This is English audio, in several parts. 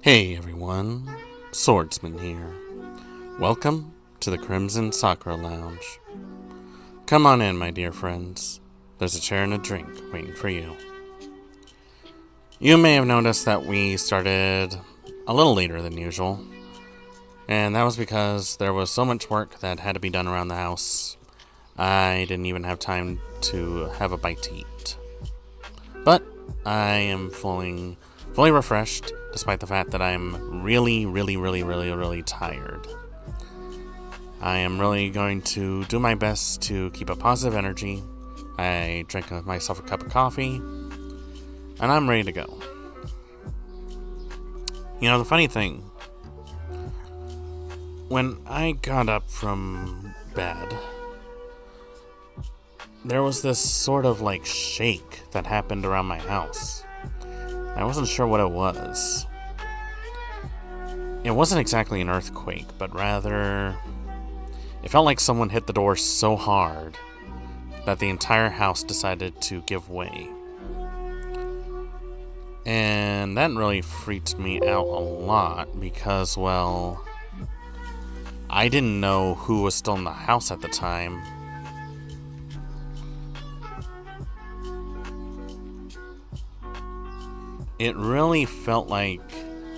Hey everyone, Swordsman here. Welcome to the Crimson Sakura Lounge. Come on in, my dear friends. There's a chair and a drink waiting for you. You may have noticed that we started a little later than usual, and that was because there was so much work that had to be done around the house. I didn't even have time to have a bite to eat. But I am fully refreshed, despite the fact that I'm really tired. I am really going to do my best to keep a positive energy. I drank myself a cup of coffee, and I'm ready to go. You know, the funny thing, when I got up from bed, there was this sort of like shake that happened around my house. I wasn't sure what it was. It wasn't exactly an earthquake, but rather, it felt like someone hit the door so hard that the entire house decided to give way. And that really freaked me out a lot because, well, I didn't know who was still in the house at the time. It really felt like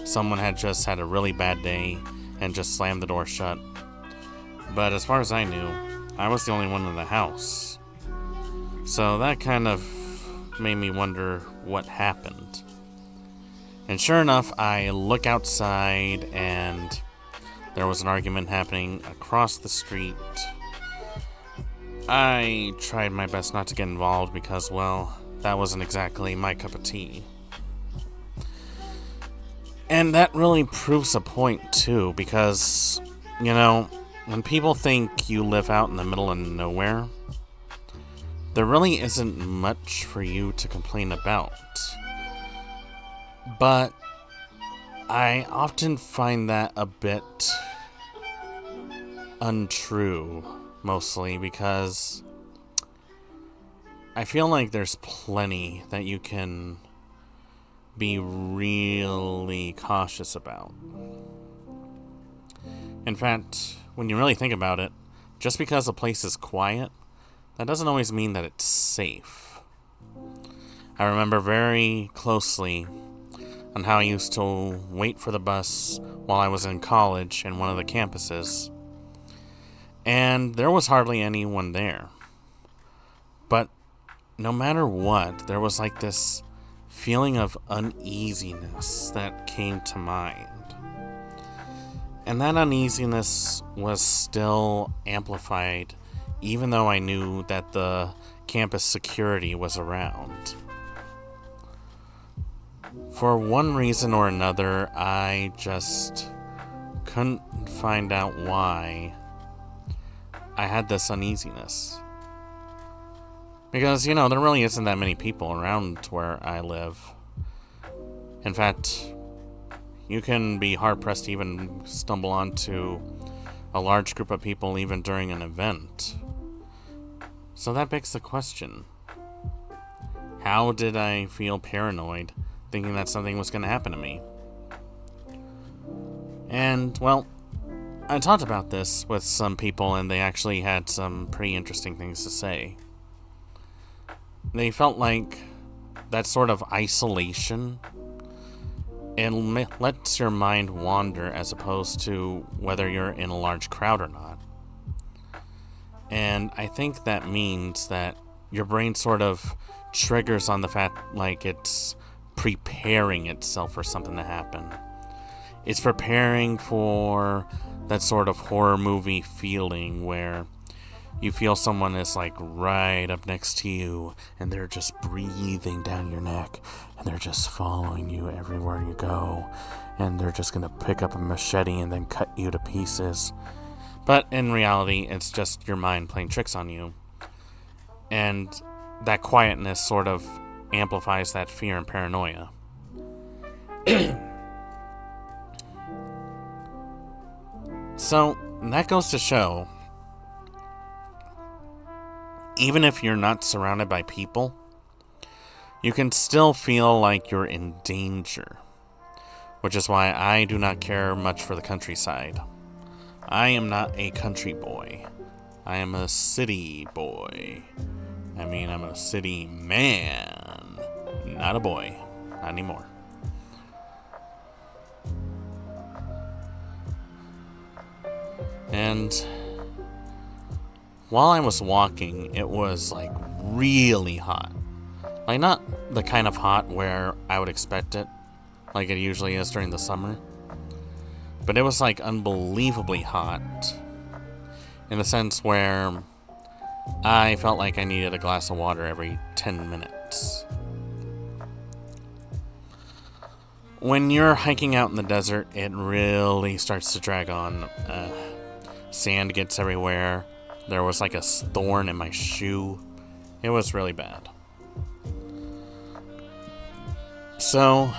someone had just had a really bad day and just slammed the door shut. But as far as I knew, I was the only one in the house. So that kind of made me wonder what happened. And sure enough, I look outside and there was an argument happening across the street. I tried my best not to get involved because, well, that wasn't exactly my cup of tea. And that really proves a point, too, because, you know, when people think you live out in the middle of nowhere, there really isn't much for you to complain about. But I often find that a bit untrue, mostly because I feel like there's plenty that you can be really cautious about. In fact, when you really think about it, just because a place is quiet, that doesn't always mean that it's safe. I remember very closely on how I used to wait for the bus while I was in college in one of the campuses, and there was hardly anyone there. But no matter what, there was like this feeling of uneasiness that came to mind. And that uneasiness was still amplified even though I knew that the campus security was around. For one reason or another, I just couldn't find out why I had this uneasiness. Because, you know, there really isn't that many people around where I live. In fact, you can be hard-pressed to even stumble onto a large group of people even during an event. So that begs the question, how did I feel paranoid, thinking that something was going to happen to me? And, well, I talked about this with some people, and they actually had some pretty interesting things to say. They felt like that sort of isolation, it lets your mind wander as opposed to whether you're in a large crowd or not. And I think that means that your brain sort of triggers on the fact like it's preparing itself for something to happen. It's preparing for that sort of horror movie feeling where you feel someone is like right up next to you and they're just breathing down your neck and they're just following you everywhere you go and they're just going to pick up a machete and then cut you to pieces. But in reality, it's just your mind playing tricks on you. And that quietness sort of amplifies that fear and paranoia. So, that goes to show, even if you're not surrounded by people, you can still feel like you're in danger. which is why I do not care much for the countryside. I am not a country boy. I am a city boy. I mean, I'm a city man, not a boy. Not anymore. And while I was walking, it was like really hot. Like, not the kind of hot where I would expect it, like it usually is during the summer. But it was like unbelievably hot, in the sense where I felt like I needed a glass of water every 10 minutes. When you're hiking out in the desert, it really starts to drag on. Sand gets everywhere. There was like a thorn in my shoe. It was really bad. So,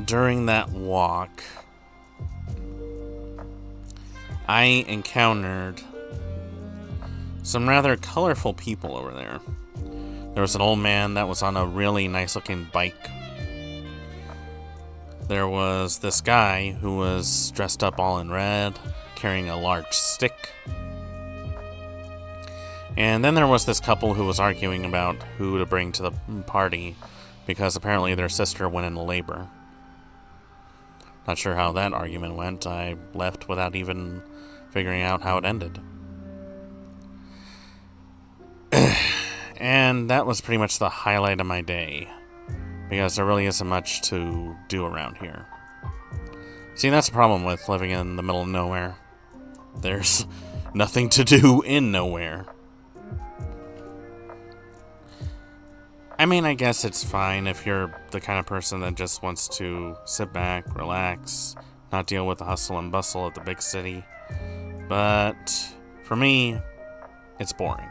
during that walk, I encountered some rather colorful people over there. There was an old man that was on a really nice looking bike. There was this guy who was dressed up all in red, carrying a large stick. And then there was this couple who was arguing about who to bring to the party, because apparently their sister went into labor. Not sure how that argument went. I left without even figuring out how it ended. And that was pretty much the highlight of my day, because there really isn't much to do around here. See, that's the problem with living in the middle of nowhere. There's nothing to do in nowhere. I mean, I guess it's fine if you're the kind of person that just wants to sit back, relax, not deal with the hustle and bustle of the big city. But for me, it's boring.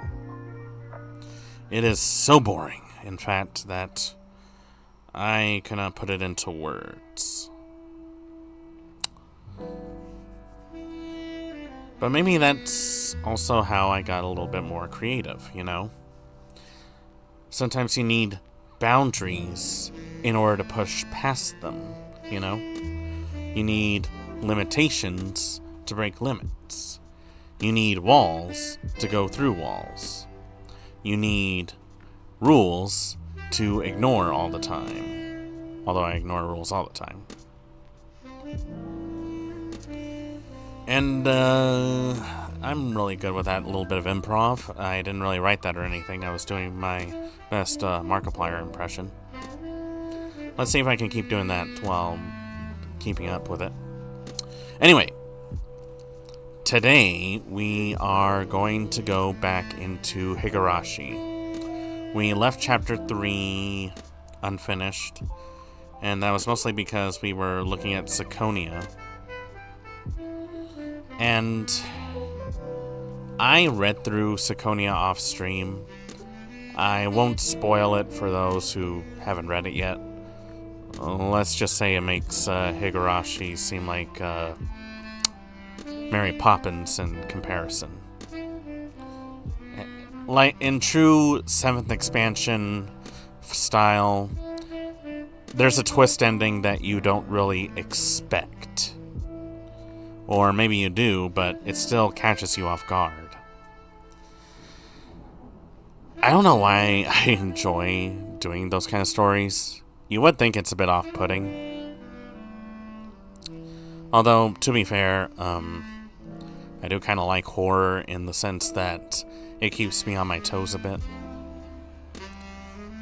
It is so boring, in fact, that I cannot put it into words. But maybe that's also how I got a little bit more creative, you know? Sometimes you need boundaries in order to push past them, you know? You need limitations to break limits. You need walls to go through walls. You need rules to ignore all the time. Although I ignore rules all the time. And, I'm really good with that little bit of improv. I didn't really write that or anything. I was doing my best Markiplier impression. Let's see if I can keep doing that while keeping up with it. Anyway, today we are going to go back into Higurashi. We left chapter 3 unfinished, and that was mostly because we were looking at Sakonia. And I read through Sakonia off stream. I won't spoil it for those who haven't read it yet. Let's just say it makes Higurashi seem like Mary Poppins in comparison. Like in true 7th expansion style, there's a twist ending that you don't really expect. Or maybe you do, but it still catches you off guard. I don't know why I enjoy doing those kind of stories. You would think it's a bit off-putting. Although, to be fair, I do kind of like horror in the sense that it keeps me on my toes a bit.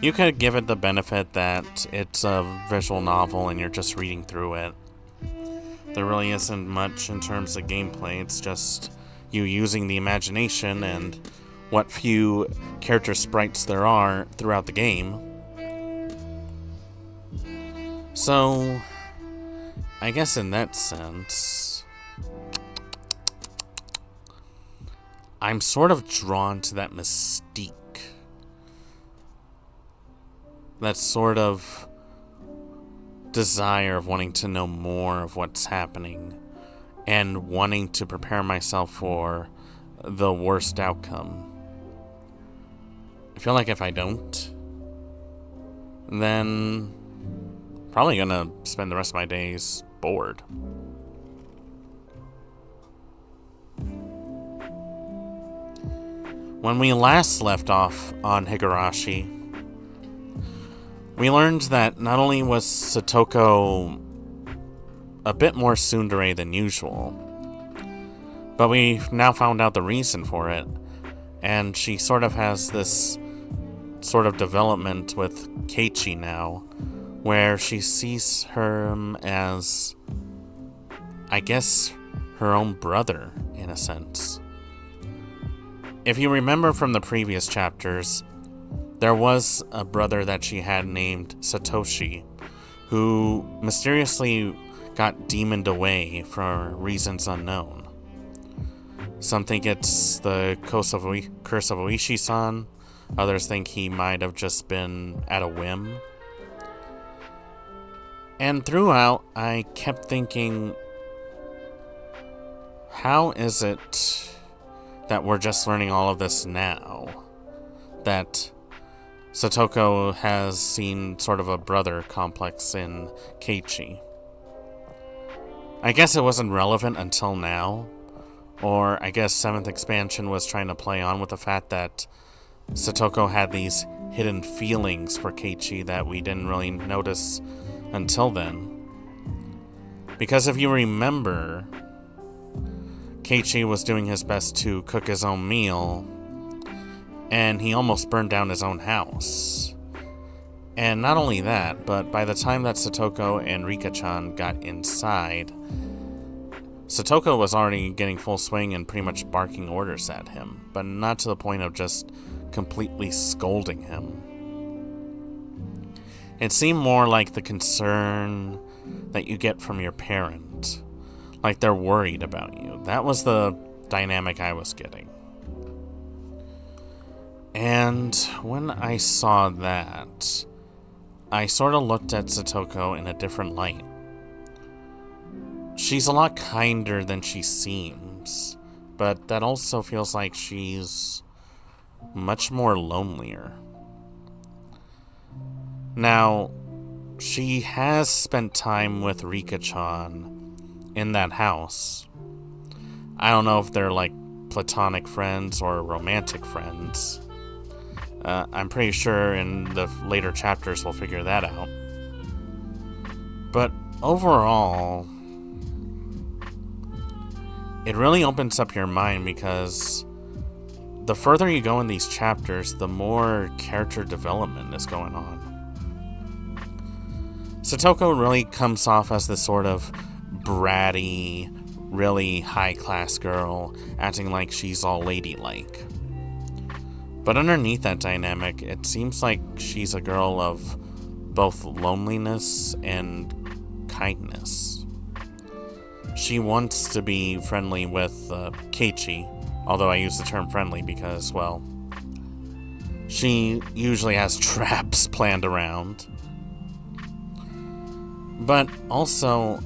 You could give it the benefit that it's a visual novel and you're just reading through it. There really isn't much in terms of gameplay. It's just you using the imagination and what few character sprites there are throughout the game. So, I guess in that sense, I'm sort of drawn to that mystique. That sort of desire of wanting to know more of what's happening and wanting to prepare myself for the worst outcome. I feel like if I don't, then probably gonna spend the rest of my days bored. When we last left off on Higurashi, we learned that not only was Satoko a bit more tsundere than usual, but we've now found out the reason for it, and she sort of has this sort of development with Keiichi now, where she sees him as, I guess, her own brother, in a sense. If you remember from the previous chapters, there was a brother that she had named Satoshi, who mysteriously got demoned away for reasons unknown. Some think it's the curse of Oishi-san, others think he might have just been at a whim. And throughout, I kept thinking, how is it that we're just learning all of this now? That Satoko has seen sort of a brother complex in Keiichi. I guess it wasn't relevant until now, or I guess 7th expansion was trying to play on with the fact that Satoko had these hidden feelings for Keiichi that we didn't really notice until then. Because if you remember, Keiichi was doing his best to cook his own meal, and he almost burned down his own house. And not only that, but by the time that Satoko and Rika-chan got inside, Satoko was already getting full swing and pretty much barking orders at him, but not to the point of just completely scolding him. It seemed more like the concern that you get from your parent, like they're worried about you. That was the dynamic I was getting. And when I saw that, I sort of looked at Satoko in a different light. She's a lot kinder than she seems, but that also feels like she's much more lonelier. Now, she has spent time with Rika-chan in that house. I don't know if they're like platonic friends or romantic friends. I'm pretty sure in the later chapters we'll figure that out. But overall, it really opens up your mind because the further you go in these chapters, the more character development is going on. Satoko really comes off as this sort of bratty, really high-class girl, acting like she's all ladylike. But underneath that dynamic, it seems like she's a girl of both loneliness and kindness. She wants to be friendly with Keiichi, although I use the term friendly because, well, she usually has traps planned around. But also,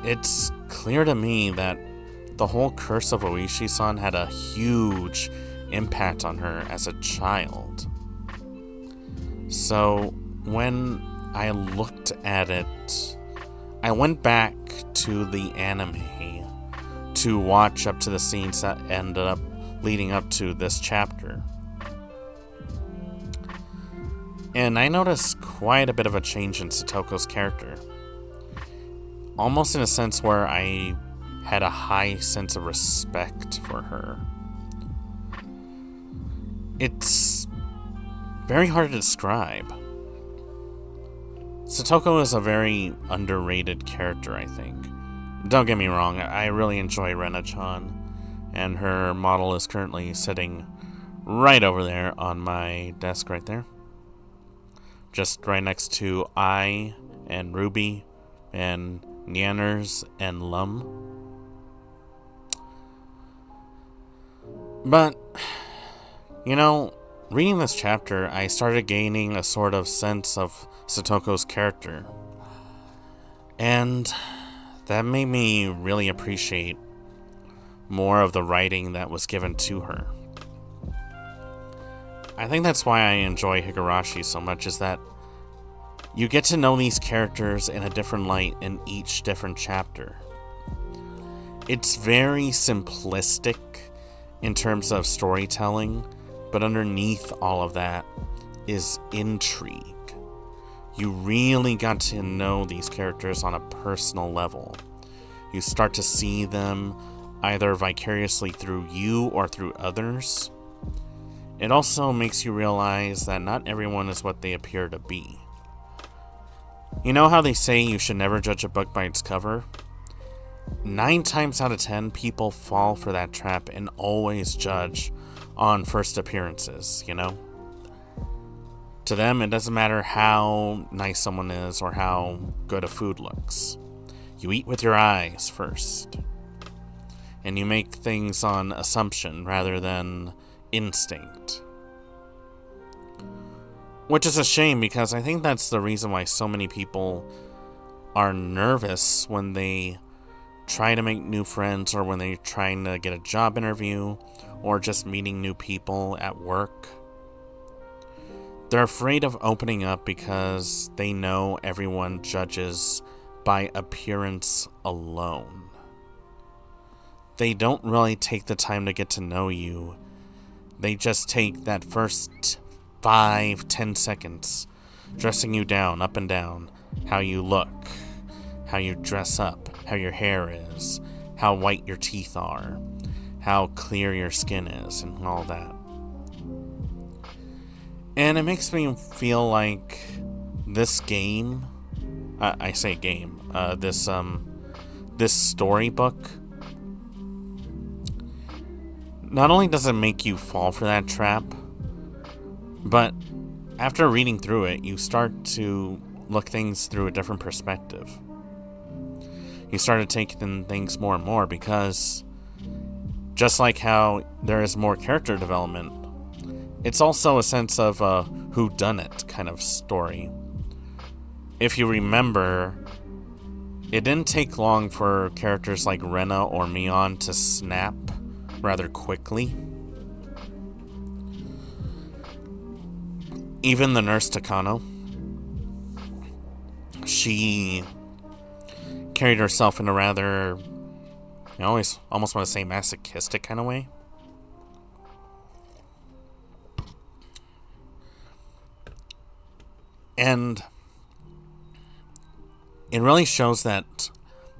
it's clear to me that the whole curse of Oishi-san had a huge impact on her as a child. So when I looked at it, I went back to the anime to watch up to the scenes that ended up leading up to this chapter. And I noticed quite a bit of a change in Satoko's character. Almost in a sense where I had a high sense of respect for her. It's very hard to describe. Satoko is a very underrated character, I think. Don't get me wrong, I really enjoy Rena-chan, and her model is currently sitting right over there on my desk right there. Just right next to I and Ruby and Nyanners and Lum. But, you know, reading this chapter, I started gaining a sort of sense of Satoko's character. And that made me really appreciate more of the writing that was given to her. I think that's why I enjoy Higurashi so much, is that You get to know these characters in a different light in each different chapter. It's very simplistic in terms of storytelling, but underneath all of that is intrigue. You really got to know these characters on a personal level. You start to see them either vicariously through you or through others. It also makes you realize that not everyone is what they appear to be. You know how they say you should never judge a book by its cover? 9 times out of 10, people fall for that trap and always judge on first appearances, you know? To them, it doesn't matter how nice someone is or how good a food looks. You eat with your eyes first. And you make things on assumption rather than instinct. Which is a shame, because I think that's the reason why so many people are nervous when they try to make new friends, or when they're trying to get a job interview, or just meeting new people at work. They're afraid of opening up because they know everyone judges by appearance alone. They don't really take the time to get to know you. They just take that first 5-10 seconds dressing you down, up and down, how you look, how you dress up, how your hair is, how white your teeth are, how clear your skin is, and all that. And it makes me feel like this game, I say game, this storybook, not only does it make you fall for that trap, but after reading through it, you start to look things through a different perspective. You start to take in things more and more, because just like how there is more character development, it's also a sense of a whodunit kind of story. If you remember, it didn't take long for characters like Rena or Mion to snap rather quickly. Even the nurse Takano, she carried herself in a rather, I always almost want to say masochistic kind of way. And it really shows that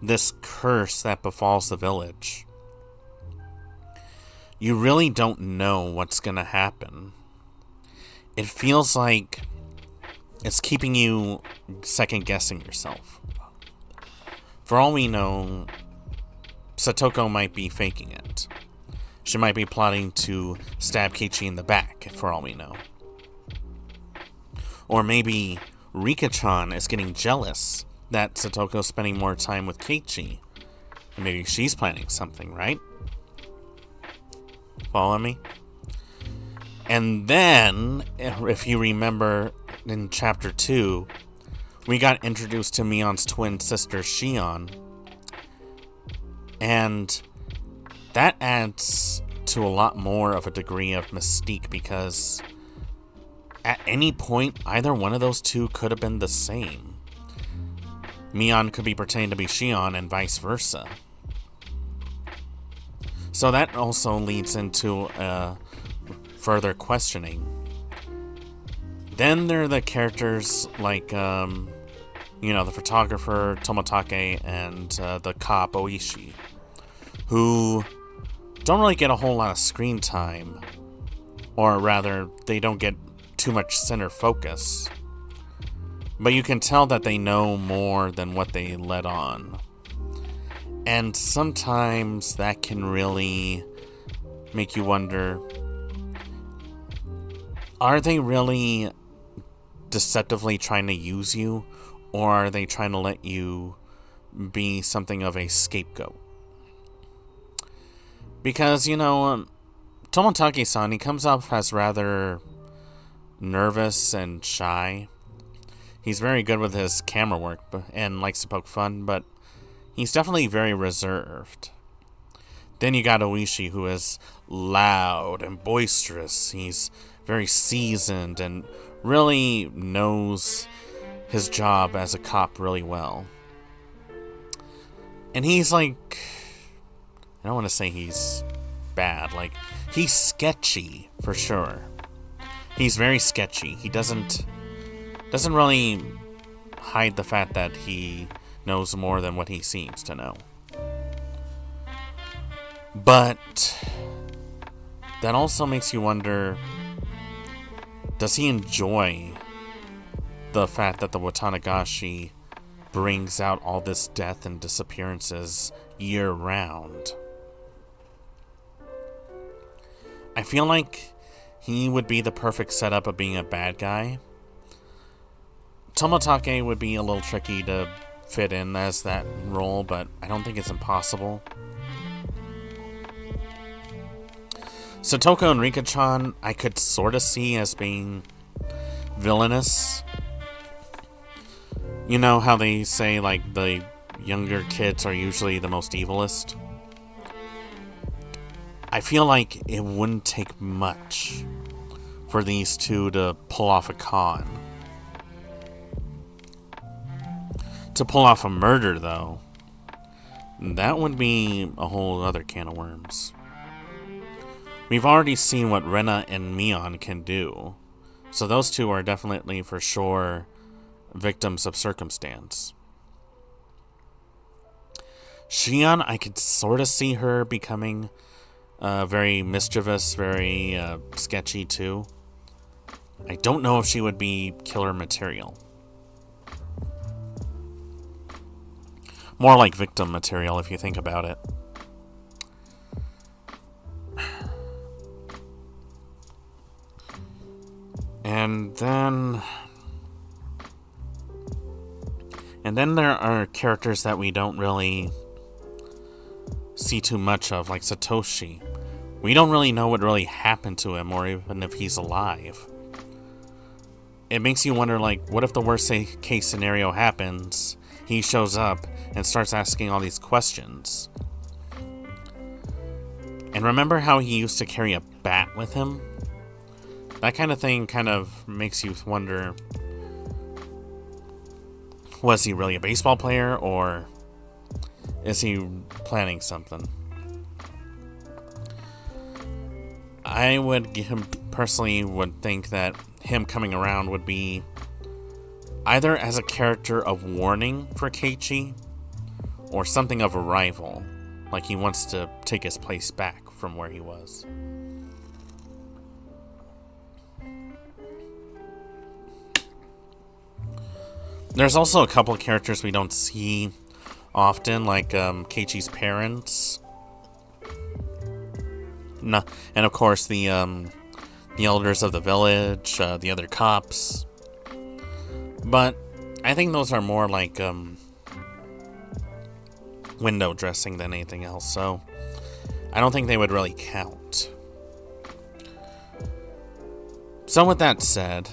this curse that befalls the village, you really don't know what's going to happen. It feels like it's keeping you second guessing yourself. For all we know, Satoko might be faking it. She might be plotting to stab Keiichi in the back, for all we know. Or maybe Rika-chan is getting jealous that Satoko's spending more time with Keiichi. And maybe she's planning something, right? Follow me? And then, if you remember, in Chapter 2, we got introduced to Mion's twin sister, Shion. And that adds to a lot more of a degree of mystique, because at any point, either one of those two could have been the same. Mion could be pretending to be Shion and vice versa. So that also leads into further questioning. Then there are the characters like, the photographer Tomotake and the cop Oishi, who don't really get a whole lot of screen time, or rather, they don't get too much center focus. But you can tell that they know more than what they let on. And sometimes that can really make you wonder, are they really deceptively trying to use you, or are they trying to let you be something of a scapegoat? Because, Tomotake-san, he comes off as rather nervous and shy. He's very good with his camera work and likes to poke fun, but he's definitely very reserved. Then you got Oishi, who is loud and boisterous. He's very seasoned and really knows his job as a cop really well. And he's like, I don't want to say he's bad, like, he's sketchy for sure. He's very sketchy. He doesn't really hide the fact that he knows more than what he seems to know. But that also makes you wonder, does he enjoy the fact that the Watanagashi brings out all this death and disappearances year round? I feel like he would be the perfect setup of being a bad guy. Tomotake would be a little tricky to fit in as that role, but I don't think it's impossible. Satoko and Rika-chan, I could sort of see as being villainous. You know how they say, like, the younger kids are usually the most evilest? I feel like it wouldn't take much for these two to pull off a con. To pull off a murder, though, that would be a whole other can of worms. We've already seen what Rena and Mion can do, so those two are definitely for sure victims of circumstance. Shion, I could sort of see her becoming very mischievous, very sketchy too. I don't know if she would be killer material. More like victim material if you think about it. And then there are characters that we don't really see too much of, like Satoshi. We don't really know what really happened to him, or even if he's alive. It makes you wonder, like, what if the worst case scenario happens, he shows up and starts asking all these questions? And remember how he used to carry a bat with him? That kind of thing kind of makes you wonder, was he really a baseball player, or is he planning something? I personally would think that him coming around would be either as a character of warning for Keiichi, or something of a rival, like he wants to take his place back from where he was. There's also a couple of characters we don't see often, like Keiichi's parents. No, and of course the elders of the village, the other cops. But I think those are more like window dressing than anything else, so I don't think they would really count. So with that said,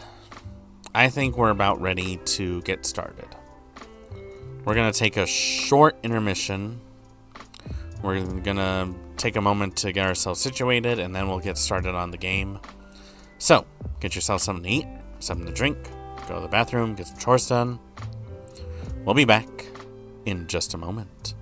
I think we're about ready to get started. We're going to take a short intermission. We're going to take a moment to get ourselves situated, and then we'll get started on the game. So, get yourself something to eat, something to drink, go to the bathroom, get some chores done. We'll be back in just a moment.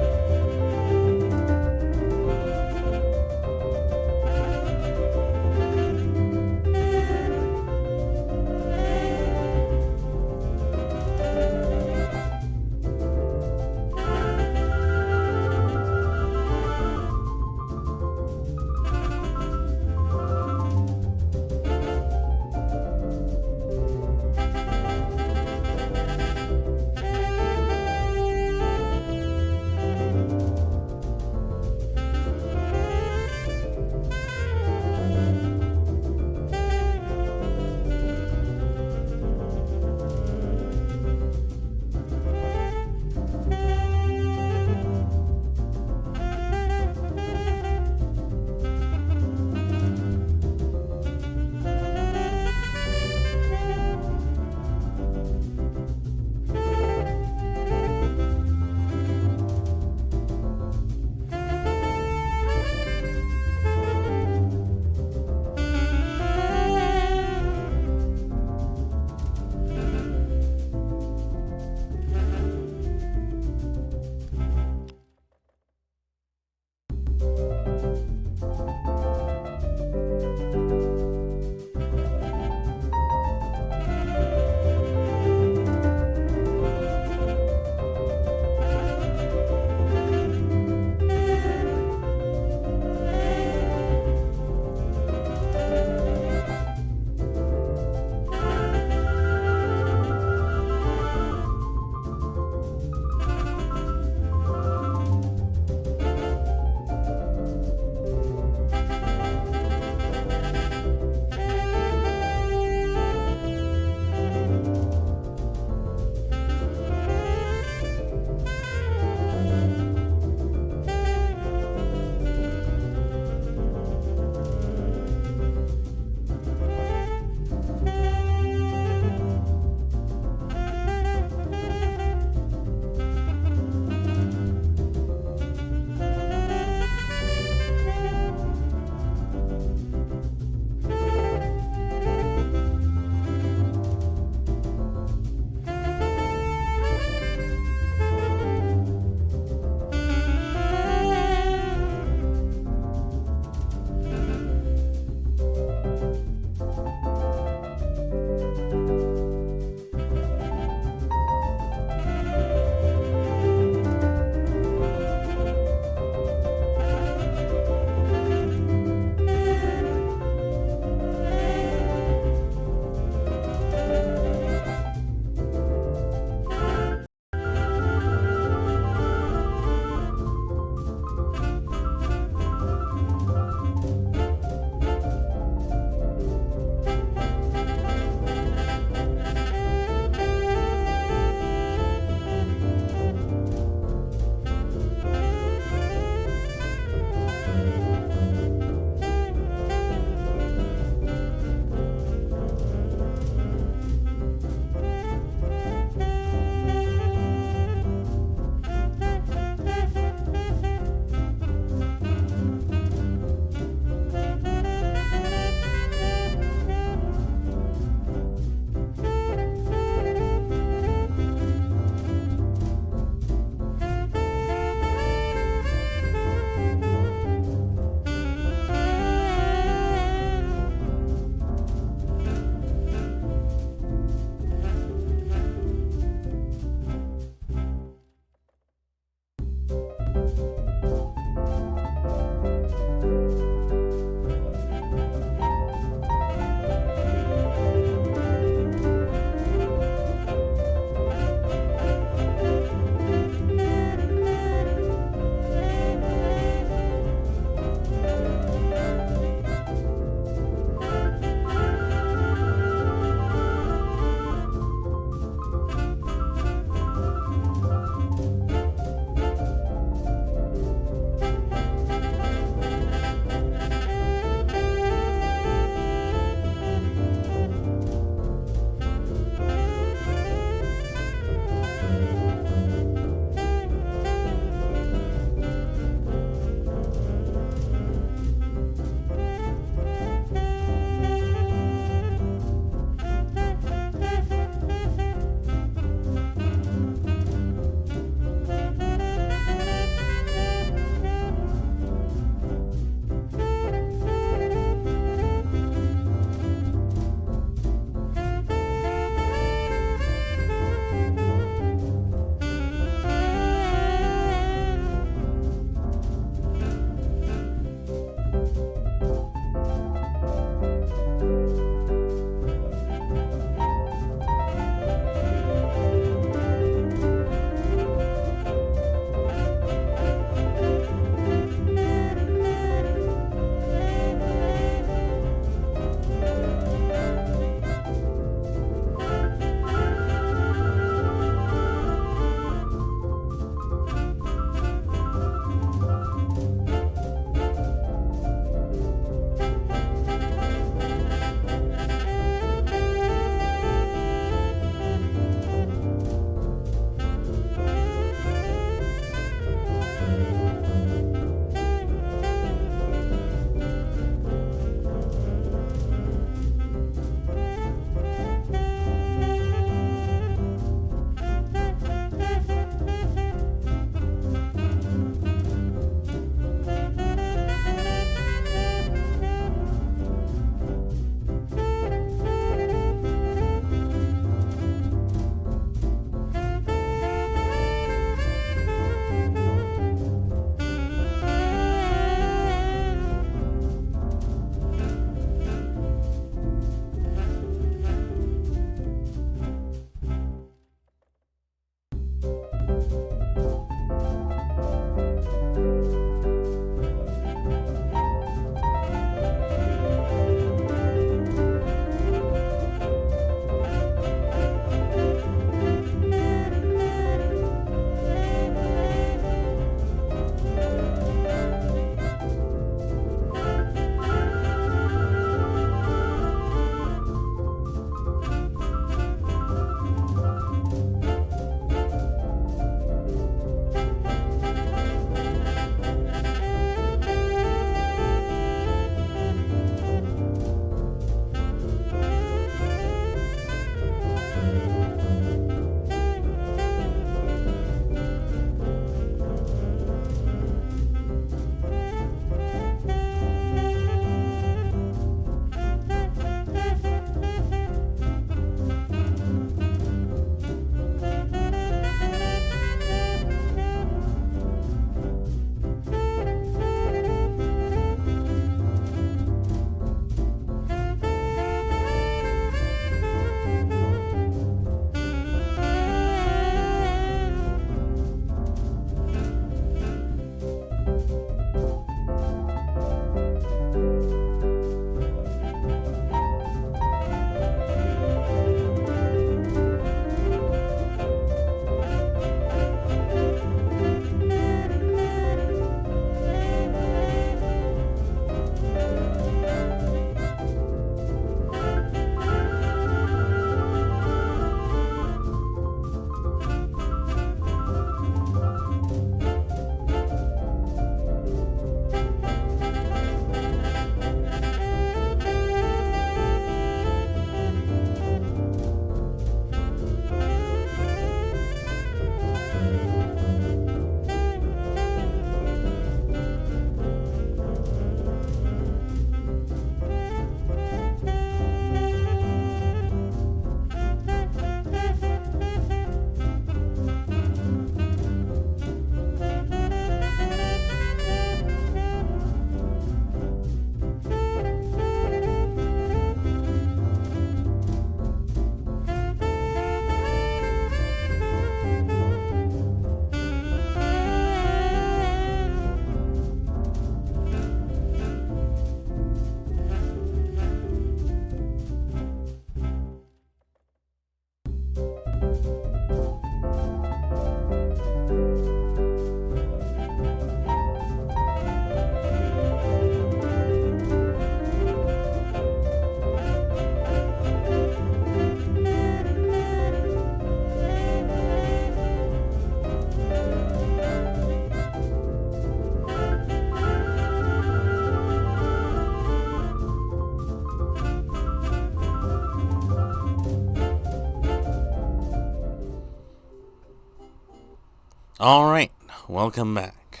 Alright, welcome back.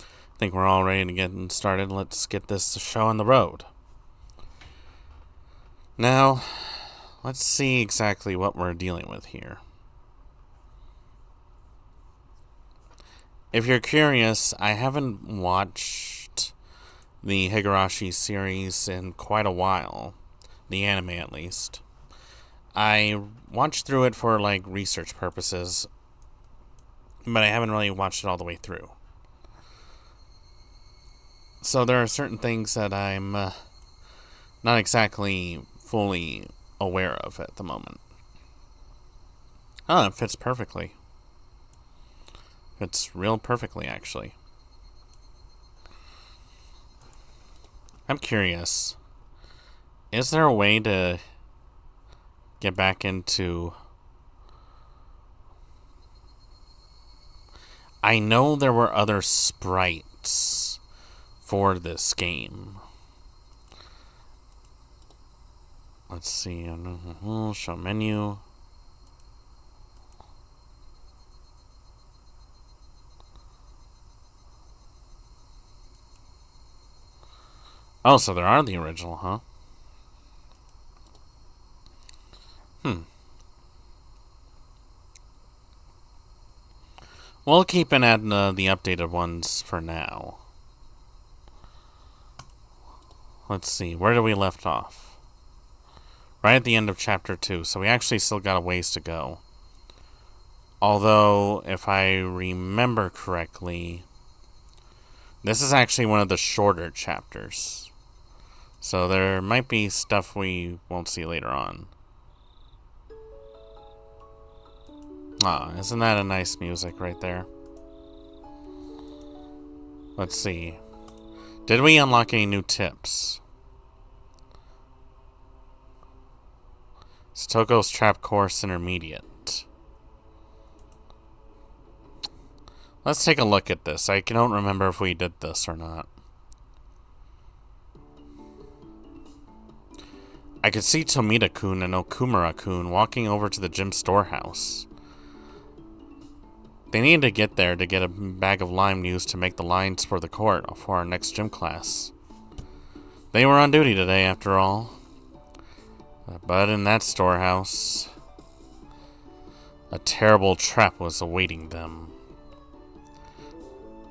I think we're all ready to get started. Let's get this show on the road. Now, let's see exactly what we're dealing with here. If you're curious, I haven't watched the Higurashi series in quite a while. The anime, at least. I watched through it for, research purposes, but I haven't really watched it all the way through. So there are certain things that I'm not exactly fully aware of at the moment. Oh, it fits perfectly. Fits real perfectly, actually. I'm curious. Is there a way to get back into... I know there were other sprites for this game. Let's see. Show menu. Oh, so there are the original, huh? We'll keep an ad the updated ones for now. Let's see, where did we left off? Right at the end of chapter 2, so we actually still got a ways to go. Although, if I remember correctly, this is actually one of the shorter chapters. So there might be stuff we won't see later on. Ah, isn't that a nice music right there? Let's see. Did we unlock any new tips? Satoko's Trap Course Intermediate. Let's take a look at this. I don't remember if we did this or not. I could see Tomita-kun and Okumura-kun walking over to the gym storehouse. They needed to get there to get a bag of lime used to make the lines for the court for our next gym class. They were on duty today, after all. But in that storehouse, a terrible trap was awaiting them.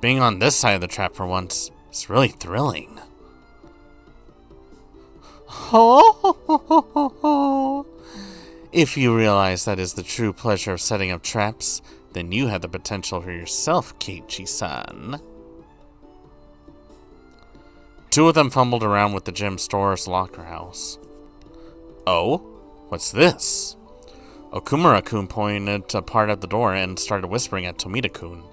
Being on this side of the trap for once is really thrilling. If you realize that is the true pleasure of setting up traps, then you have the potential for yourself, Keiichi-san. Two of them fumbled around with the gym store's locker house. Oh? What's this? Okumura-kun pointed to part of the door and started whispering at Tomita-kun.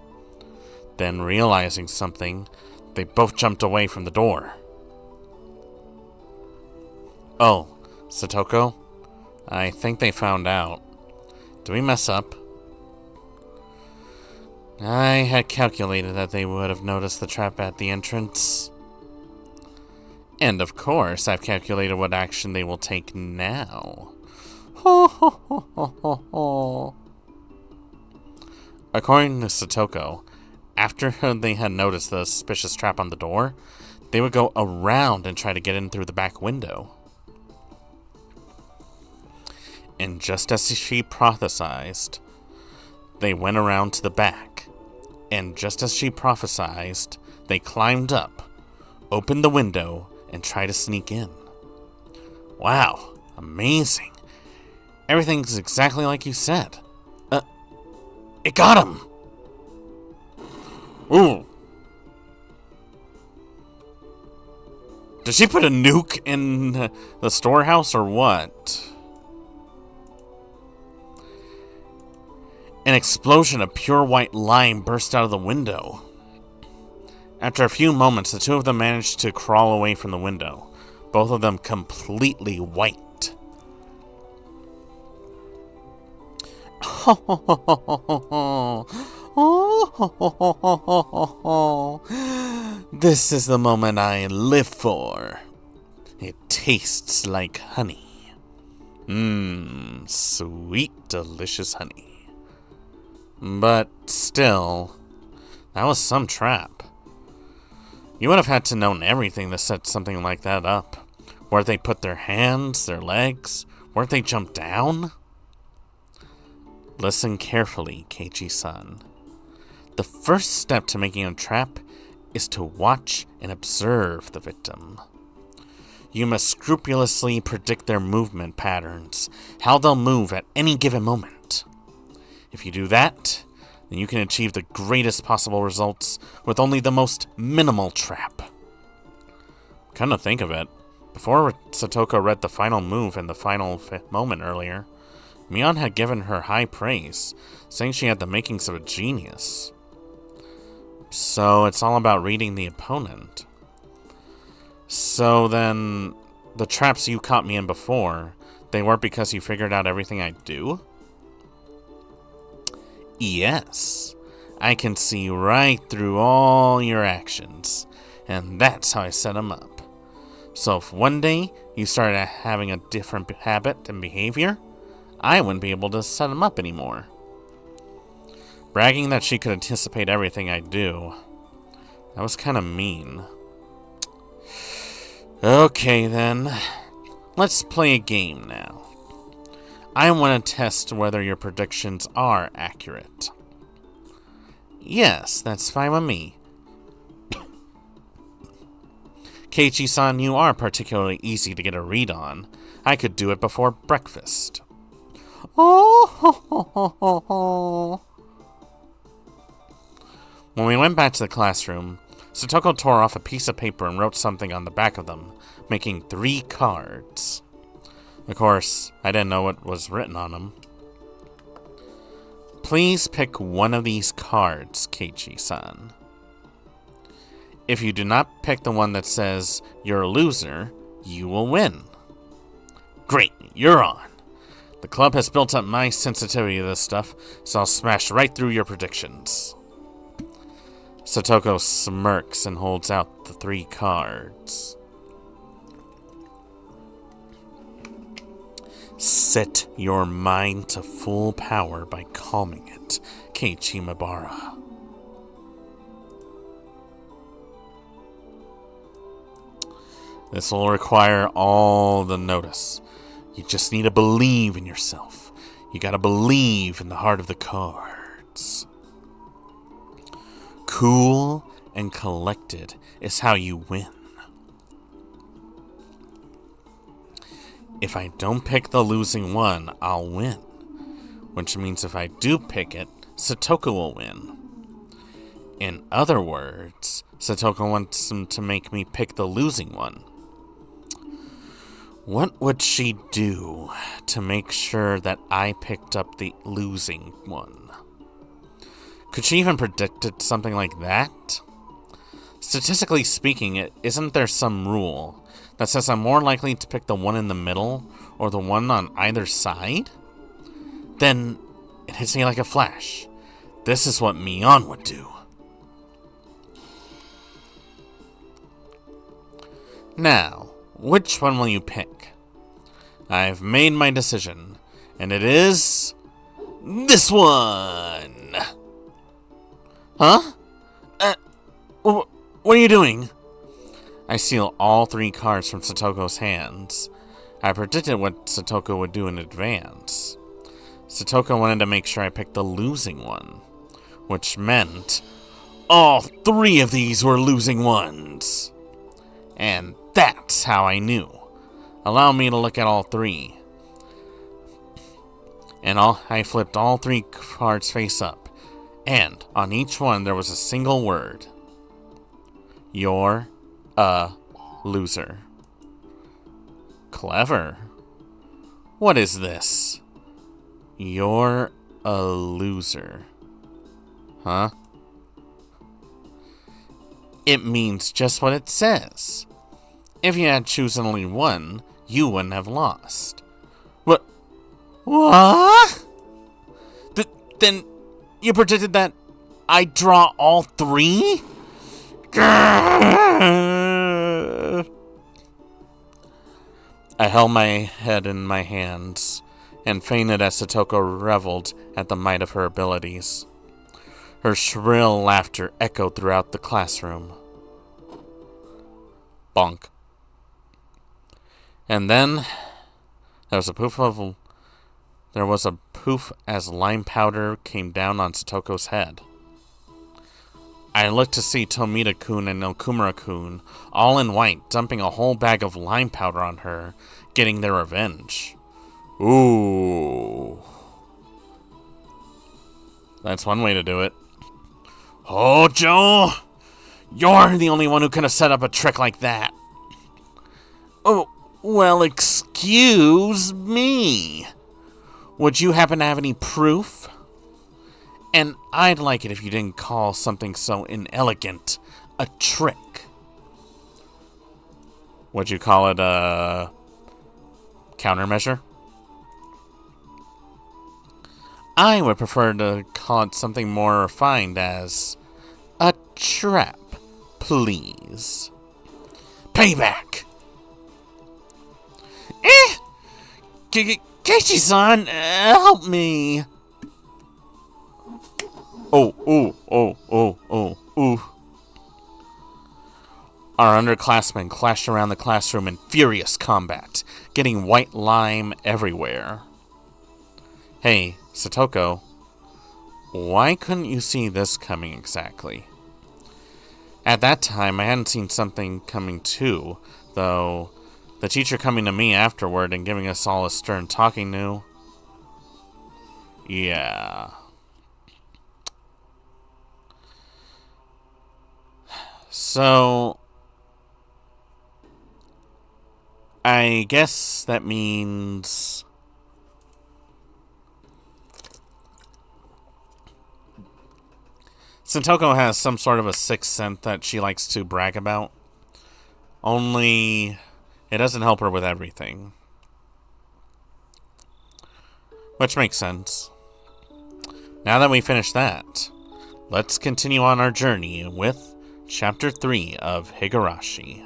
Then, realizing something, they both jumped away from the door. Oh, Satoko? I think they found out. Did we mess up? I had calculated that they would have noticed the trap at the entrance. And of course, I've calculated what action they will take now. According to Satoko, after they had noticed the suspicious trap on the door, they would go around and try to get in through the back window. And just as she prophesized, they went around to the back. And just as she prophesized, they climbed up, opened the window, and tried to sneak in. Wow, amazing. Everything's exactly like you said. It got him! Ooh. Did she put a nuke in the storehouse or what? An explosion of pure white lime burst out of the window. After a few moments, the two of them managed to crawl away from the window, both of them completely white. This is the moment I live for. It tastes like honey. Sweet, delicious honey. But still, that was some trap. You would have had to known everything to set something like that up. Where they put their hands, their legs, where they jump down. Listen carefully, Keiichi-san. The first step to making a trap is to watch and observe the victim. You must scrupulously predict their movement patterns, how they'll move at any given moment. If you do that, then you can achieve the greatest possible results with only the most minimal trap. Come to think of it, before Satoko read the final move in the final moment earlier, Mion had given her high praise, saying she had the makings of a genius. So it's all about reading the opponent. So then, the traps you caught me in before, they weren't because you figured out everything I do? Yes, I can see right through all your actions, and that's how I set them up. So if one day you started having a different habit and behavior, I wouldn't be able to set them up anymore. Bragging that she could anticipate everything I do, that was kind of mean. Okay then, let's play a game now. I want to test whether your predictions are accurate. Yes, that's fine with me. Keiichi-san, you are particularly easy to get a read on. I could do it before breakfast. Oh, ho, ho, ho, ho, ho. When we went back to the classroom, Satoko tore off a piece of paper and wrote something on the back of them, making 3 cards. Of course, I didn't know what was written on them. Please pick one of these cards, Keiichi-san. If you do not pick the one that says you're a loser, you will win. Great, you're on. The club has built up my sensitivity to this stuff, so I'll smash right through your predictions. Satoko smirks and holds out the 3 cards. Set your mind to full power by calming it, Keiichi Mibara. This will require all the notice. You just need to believe in yourself. You gotta believe in the heart of the cards. Cool and collected is how you win. If I don't pick the losing one, I'll win. Which means if I do pick it, Satoko will win. In other words, Satoko wants him to make me pick the losing one. What would she do to make sure that I picked up the losing one? Could she even predict something like that? Statistically speaking, isn't there some rule that says I'm more likely to pick the one in the middle or the one on either side? Then it hits me like a flash. This is what Mion would do. Now, which one will you pick? I've made my decision, and it is this one. Huh? What are you doing? I steal all 3 cards from Satoko's hands. I predicted what Satoko would do in advance. Satoko wanted to make sure I picked the losing one, which meant all 3 of these were losing ones. And that's how I knew. Allow me to look at all 3. And I flipped all 3 cards face up. And on each one there was a single word. You're a loser. Clever. What is this? You're a loser. Huh? It means just what it says. If you had chosen only one, you wouldn't have lost. What? Then you predicted that I'd draw all 3? I held my head in my hands and fainted as Satoko reveled at the might of her abilities. Her shrill laughter echoed throughout the classroom. Bonk. And then there was a poof as lime powder came down on Satoko's head. I looked to see Tomita-kun and Okumura-kun, all in white, dumping a whole bag of lime powder on her, getting their revenge. Ooh. That's one way to do it. Hojo! You're the only one who could have set up a trick like that. Oh, well, excuse me. Would you happen to have any proof? And I'd like it if you didn't call something so inelegant a trick. Would you call it a countermeasure? I would prefer to call it something more refined as a trap, please. Payback! Keiichi-san, help me! Oh. Our underclassmen clashed around the classroom in furious combat, getting white lime everywhere. Hey, Satoko, why couldn't you see this coming exactly? At that time, I hadn't seen something coming too, though the teacher coming to me afterward and giving us all a stern talking to. Yeah. So, I guess that means Satoko has some sort of a sixth sense that she likes to brag about. Only it doesn't help her with everything. Which makes sense. Now that we finished that, let's continue on our journey with Chapter 3 of Higurashi.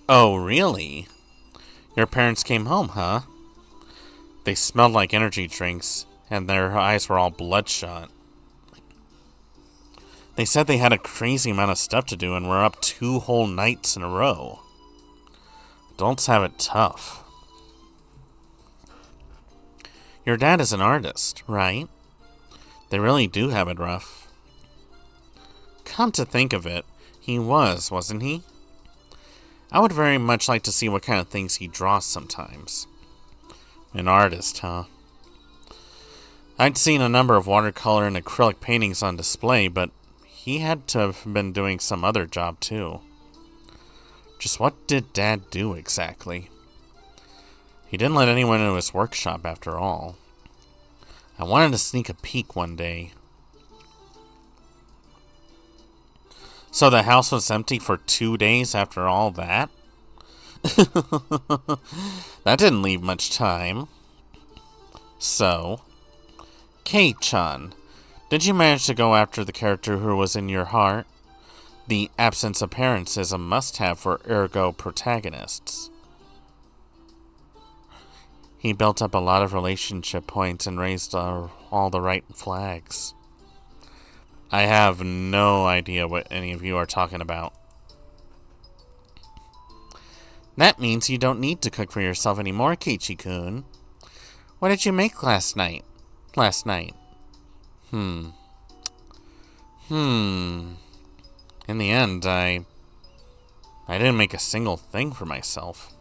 Oh, really? Your parents came home, huh? They smelled like energy drinks, and their eyes were all bloodshot. They said they had a crazy amount of stuff to do and were up 2 whole nights in a row. Adults have it tough. Your dad is an artist, right? They really do have it rough. Come to think of it, he wasn't he? I would very much like to see what kind of things he draws sometimes. An artist, huh? I'd seen a number of watercolor and acrylic paintings on display, but he had to have been doing some other job too. Just what did Dad do exactly? He didn't let anyone into his workshop after all. I wanted to sneak a peek one day. So the house was empty for 2 days after all that? That didn't leave much time. So, Kei-chan, did you manage to go after the character who was in your heart? The absence of parents is a must-have for ergo protagonists. He built up a lot of relationship points and raised all the right flags. I have no idea what any of you are talking about. That means you don't need to cook for yourself anymore, Keiichi-kun. What did you make last night? In the end, I didn't make a single thing for myself.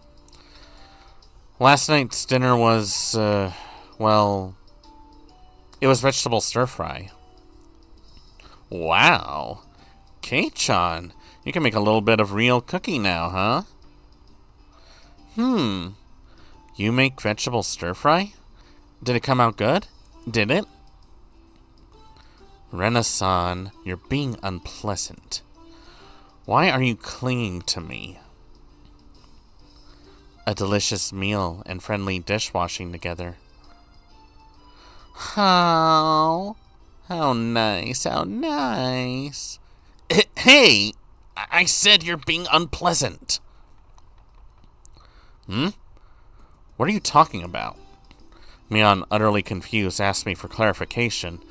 Last night's dinner was, it was vegetable stir-fry. Wow. Kei-chan, you can make a little bit of real cooking now, huh? You make vegetable stir-fry? Did it come out good? Did it? Rena-san, you're being unpleasant. Why are you clinging to me? A delicious meal and friendly dishwashing together. How nice, how nice. Hey, I said you're being unpleasant. Hmm? What are you talking about? Mion, utterly confused, asked me for clarification,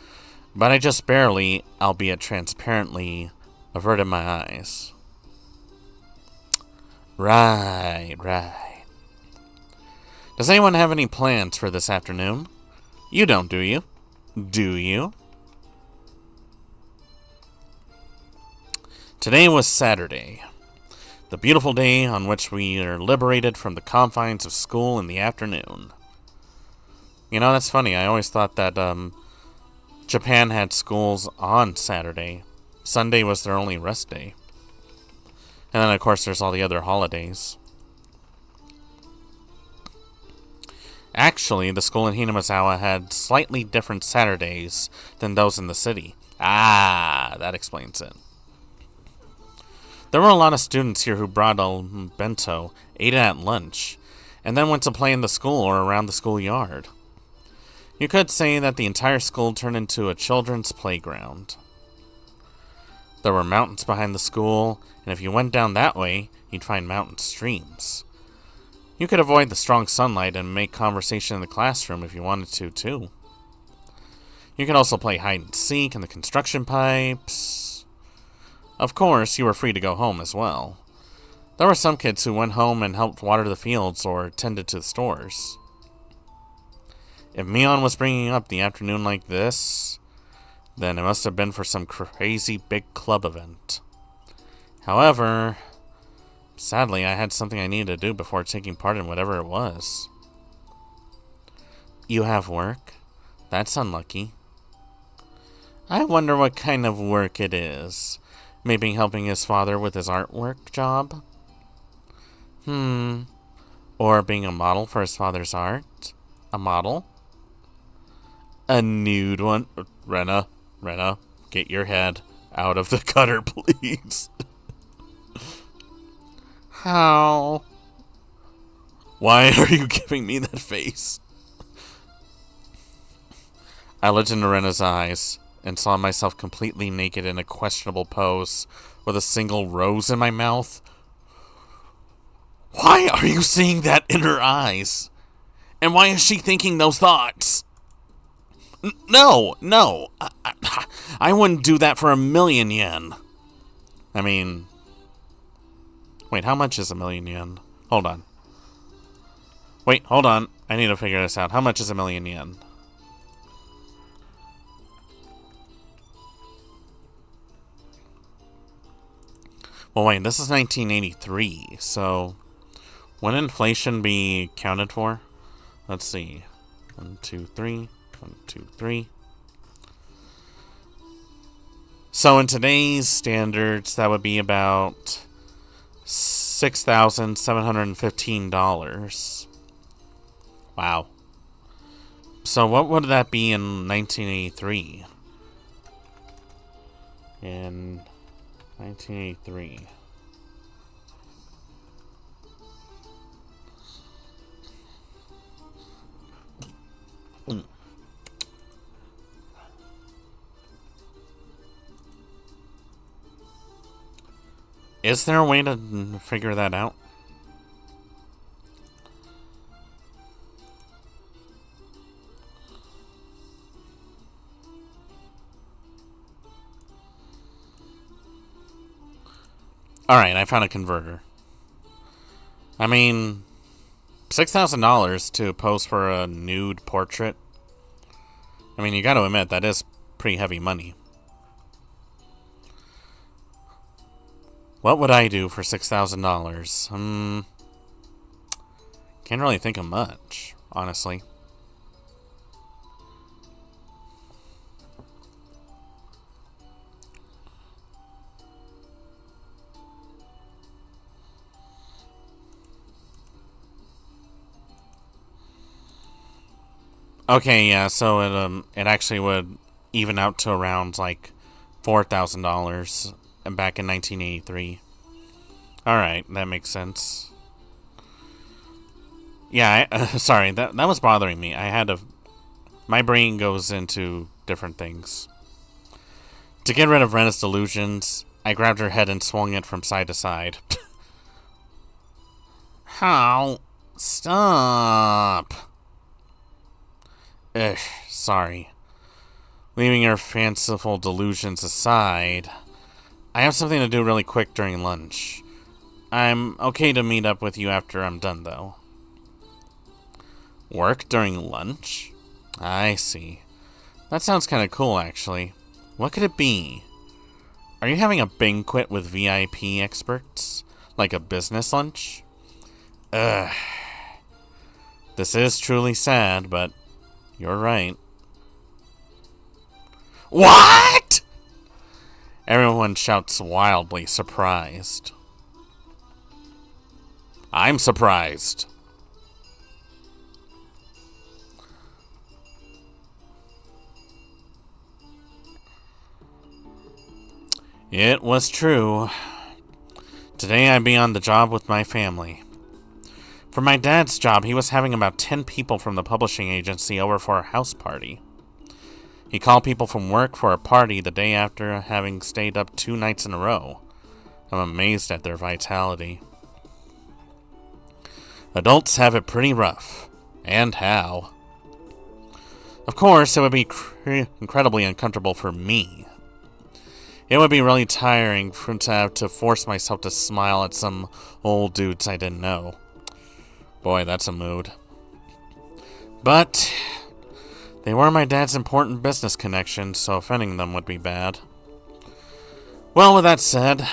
but I just barely, albeit transparently, averted my eyes. Right. Does anyone have any plans for this afternoon? You don't, do you? Do you? Today was Saturday, the beautiful day on which we are liberated from the confines of school in the afternoon. You know, that's funny. I always thought that Japan had schools on Saturday. Sunday was their only rest day. And then, of course, there's all the other holidays. Actually, the school in Hinamazawa had slightly different Saturdays than those in the city. Ah, that explains it. There were a lot of students here who brought a bento, ate it at lunch, and then went to play in the school or around the schoolyard. You could say that the entire school turned into a children's playground. There were mountains behind the school, and if you went down that way, you'd find mountain streams. You could avoid the strong sunlight and make conversation in the classroom if you wanted to, too. You could also play hide and seek in the construction pipes. Of course, you were free to go home as well. There were some kids who went home and helped water the fields or tended to the stores. If Mion was bringing up the afternoon like this, then it must have been for some crazy big club event. However, sadly, I had something I needed to do before taking part in whatever it was. You have work? That's unlucky. I wonder what kind of work it is. Maybe helping his father with his artwork job? Or being a model for his father's art? A model? A nude one? Rena, get your head out of the gutter, please. How? Why are you giving me that face? I looked into Rena's eyes and saw myself completely naked in a questionable pose with a single rose in my mouth. Why are you seeing that in her eyes? And why is she thinking those thoughts? No. I wouldn't do that for 1,000,000 yen. I mean... Wait, how much is 1,000,000 yen? Hold on. Wait, hold on. I need to figure this out. How much is 1,000,000 yen? Well, wait, this is 1983, so... Wouldn't inflation be counted for? Let's see. 1, 2, 3. 1, 2, 3. So in today's standards, that would be about $6,715. Wow. So what would that be in 1983? In 1983. Is there a way to figure that out? Alright, I found a converter. I mean, $6,000 to pose for a nude portrait. I mean, you gotta admit, that is pretty heavy money. What would I do for $6,000? Can't really think of much, honestly. Okay, yeah, so it actually would even out to around like $4,000 back in 1983. Alright, that makes sense. Yeah, sorry, that was bothering me. My brain goes into different things. To get rid of Rena's delusions, I grabbed her head and swung it from side to side. How? Stop! Ugh, sorry. Leaving your fanciful delusions aside, I have something to do really quick during lunch. I'm okay to meet up with you after I'm done, though. Work during lunch? I see. That sounds kind of cool, actually. What could it be? Are you having a banquet with VIP experts? Like a business lunch? Ugh. This is truly sad, but you're right. What? Everyone shouts wildly, surprised. I'm surprised. It was true. Today I'd be on the job with my family. For my dad's job, he was having about 10 people from the publishing agency over for a house party. He called people from work for a party the day after having stayed up 2 nights in a row. I'm amazed at their vitality. Adults have it pretty rough. And how? Of course, it would be incredibly uncomfortable for me. It would be really tiring to have to force myself to smile at some old dudes I didn't know. Boy, that's a mood. But they were my dad's important business connections, so offending them would be bad. Well, with that said,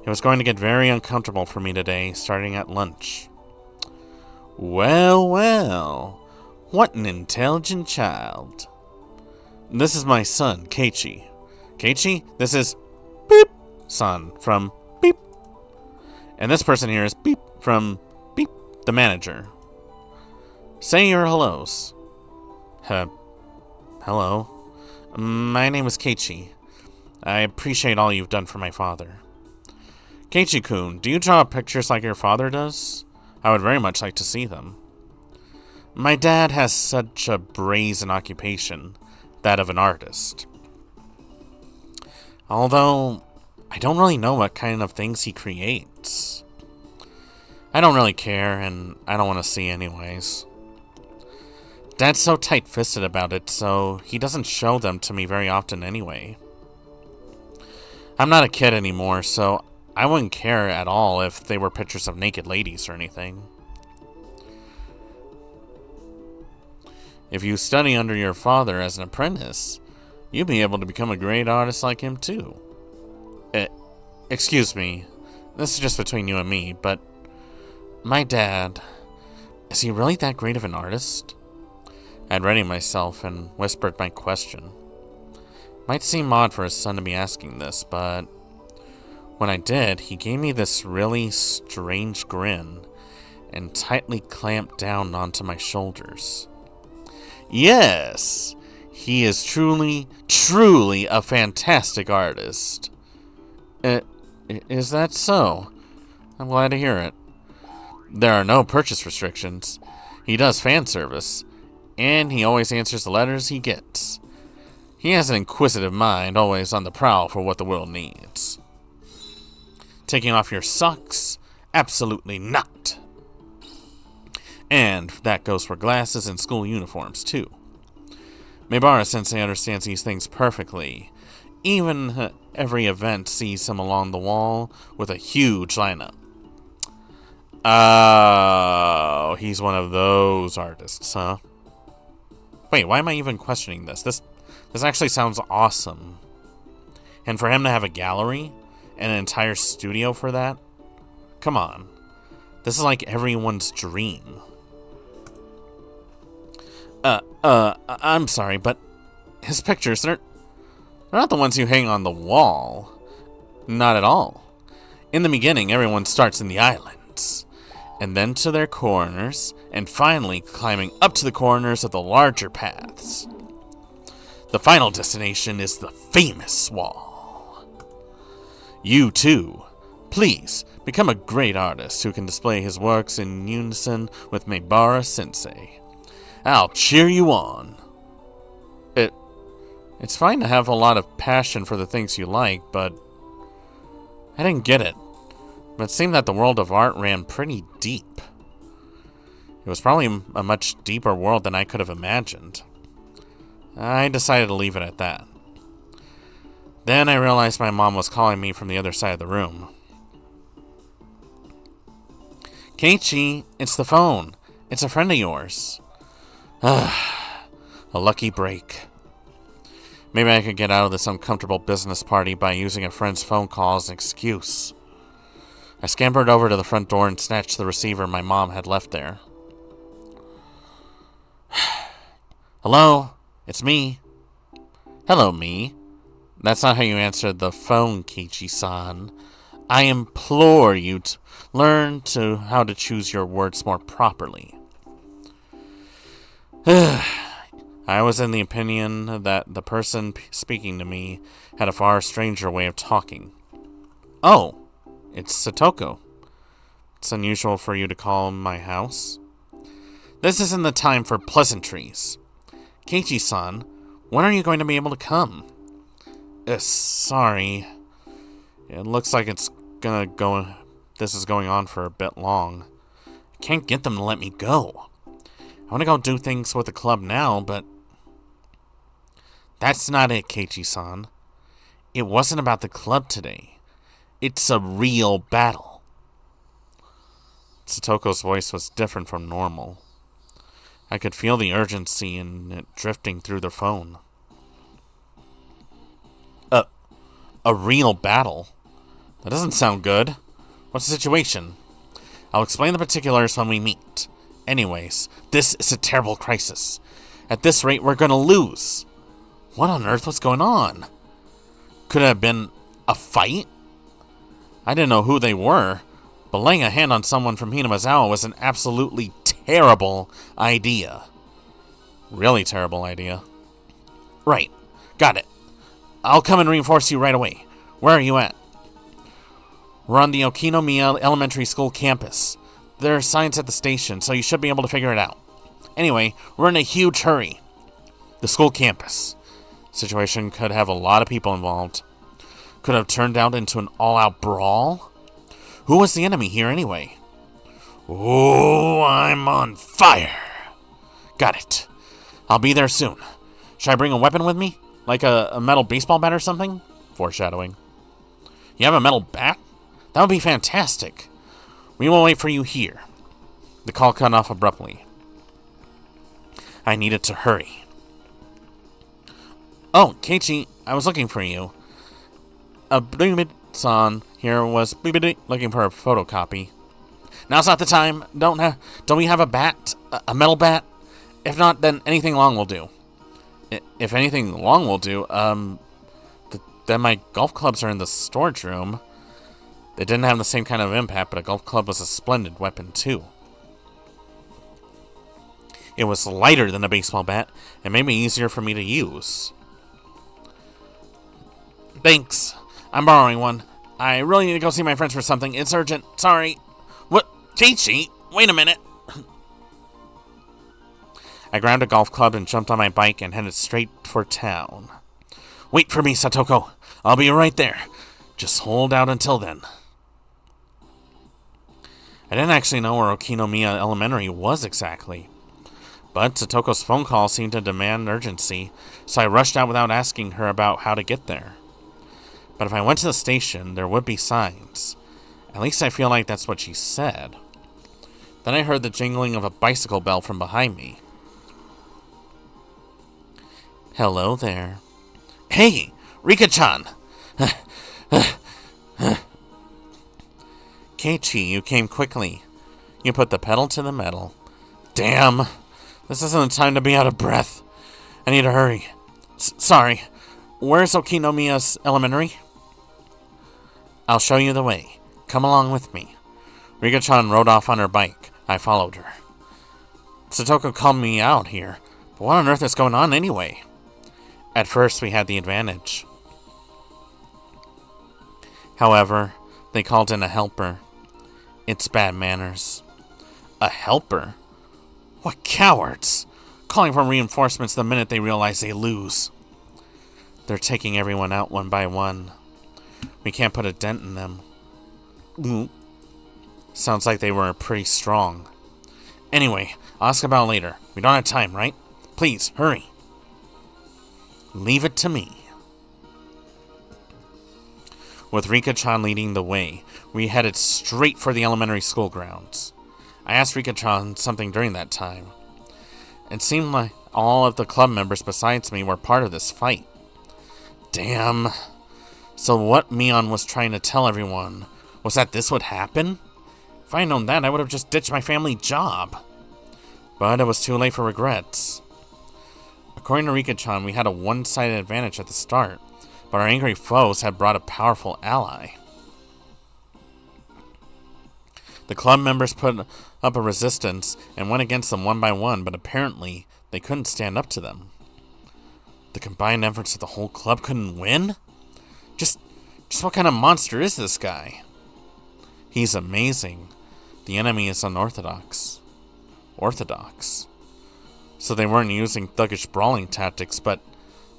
it was going to get very uncomfortable for me today, starting at lunch. Well, well, what an intelligent child. This is my son, Keiichi. Keiichi, this is Beep son from Beep. And this person here is Beep from Beep, the manager. Say your hellos. Hello. My name is Keiichi. I appreciate all you've done for my father. Keiichi-kun, do you draw pictures like your father does? I would very much like to see them. My dad has such a brazen occupation, that of an artist. Although, I don't really know what kind of things he creates. I don't really care, and I don't want to see anyways. Dad's so tight-fisted about it, so he doesn't show them to me very often anyway. I'm not a kid anymore, so I wouldn't care at all if they were pictures of naked ladies or anything. If you study under your father as an apprentice, you'll be able to become a great artist like him too. Excuse me, this is just between you and me, but my dad, is he really that great of an artist? I'd readied myself and whispered my question. Might seem odd for his son to be asking this, but when I did, he gave me this really strange grin and tightly clamped down onto my shoulders. Yes, he is truly, truly a fantastic artist. Is that so? I'm glad to hear it. There are no purchase restrictions. He does fan service, and he always answers the letters he gets. He has an inquisitive mind, always on the prowl for what the world needs. Taking off your socks? Absolutely not. And that goes for glasses and school uniforms, too. Maibara-sensei understands these things perfectly. Even every event sees him along the wall with a huge lineup. Oh, he's one of those artists, huh? Wait, why am I even questioning this? This actually sounds awesome. And for him to have a gallery and an entire studio for that? Come on. This is like everyone's dream. I'm sorry, but his pictures, they're not the ones you hang on the wall. Not at all. In the beginning, everyone starts in the islands, and then to their corners, and finally climbing up to the corners of the larger paths. The final destination is the famous wall. You too, please become a great artist who can display his works in unison with Maibara-sensei. I'll cheer you on. It's fine to have a lot of passion for the things you like, but I didn't get it. But it seemed that the world of art ran pretty deep. It was probably a much deeper world than I could have imagined. I decided to leave it at that. Then I realized my mom was calling me from the other side of the room. Keiichi, it's the phone. It's a friend of yours. A lucky break. Maybe I could get out of this uncomfortable business party by using a friend's phone call as an excuse. I scampered over to the front door and snatched the receiver my mom had left there. Hello? It's me. Hello, me. That's not how you answer the phone, Keiichi-san. I implore you to learn how to choose your words more properly. I was in the opinion that the person speaking to me had a far stranger way of talking. Oh, it's Satoko. It's unusual for you to call my house. This isn't the time for pleasantries. Keiichi-san, when are you going to be able to come? Sorry. It looks like this is going on for a bit long. I can't get them to let me go. I want to go do things with the club now, but... That's not it, Keiichi-san. It wasn't about the club today. It's a real battle. Satoko's voice was different from normal. I could feel the urgency in it drifting through the phone. A real battle? That doesn't sound good. What's the situation? I'll explain the particulars when we meet. Anyways, this is a terrible crisis. At this rate, we're gonna lose. What on earth was going on? Could it have been a fight? I didn't know who they were, but laying a hand on someone from Hinamazawa was an absolutely terrible idea. Really terrible idea. Right. Got it. I'll come and reinforce you right away. Where are you at? We're on the Okinomiya Elementary School campus. There's signs at the station, so you should be able to figure it out. Anyway, we're in a huge hurry. The school campus. Situation could have a lot of people involved. Could have turned out into an all-out brawl. Who was the enemy here anyway? Oh, I'm on fire. Got it. I'll be there soon. Should I bring a weapon with me? Like a metal baseball bat or something? Foreshadowing. You have a metal bat? That would be fantastic. We will wait for you here. The call cut off abruptly. I needed to hurry. Oh, Keiichi, I was looking for you. San here was looking for a photocopy. Now's not the time. Don't we have a bat? A metal bat? If not, then anything long will do. If anything long will do, then my golf clubs are in the storage room. They didn't have the same kind of impact, but a golf club was a splendid weapon, too. It was lighter than a baseball bat, and made me easier for me to use. Thanks. I'm borrowing one. I really need to go see my friends for something. It's urgent. Sorry. What? Keiichi? Wait a minute. I grabbed a golf club and jumped on my bike and headed straight for town. Wait for me, Satoko. I'll be right there. Just hold out until then. I didn't actually know where Okinomiya Elementary was exactly. But Satoko's phone call seemed to demand urgency, so I rushed out without asking her about how to get there. But if I went to the station, there would be signs. At least I feel like that's what she said. Then I heard the jingling of a bicycle bell from behind me. Hello there. Hey, Rika-chan! Keiichi, you came quickly. You put the pedal to the metal. Damn! This isn't the time to be out of breath. I need to hurry. Sorry. Where's Okinomiya's Elementary? I'll show you the way. Come along with me. Rika-chan rode off on her bike. I followed her. Satoko called me out here. But what on earth is going on anyway? At first, we had the advantage. However, they called in a helper. It's bad manners. A helper? What cowards! Calling for reinforcements the minute they realize they lose. They're taking everyone out one by one. We can't put a dent in them. Sounds like they were pretty strong. Anyway, I'll ask about it later. We don't have time, right? Please, hurry. Leave it to me. With Rika-chan leading the way, we headed straight for the elementary school grounds. I asked Rika-chan something during that time. It seemed like all of the club members besides me were part of this fight. Damn. So what Mion was trying to tell everyone was that this would happen? If I had known that, I would have just ditched my family job. But it was too late for regrets. According to Rika-chan, we had a one-sided advantage at the start, but our angry foes had brought a powerful ally. The club members put up a resistance and went against them one by one, but apparently they couldn't stand up to them. The combined efforts of the whole club couldn't win? Just what kind of monster is this guy? He's amazing. The enemy is unorthodox. Orthodox. So they weren't using thuggish brawling tactics, but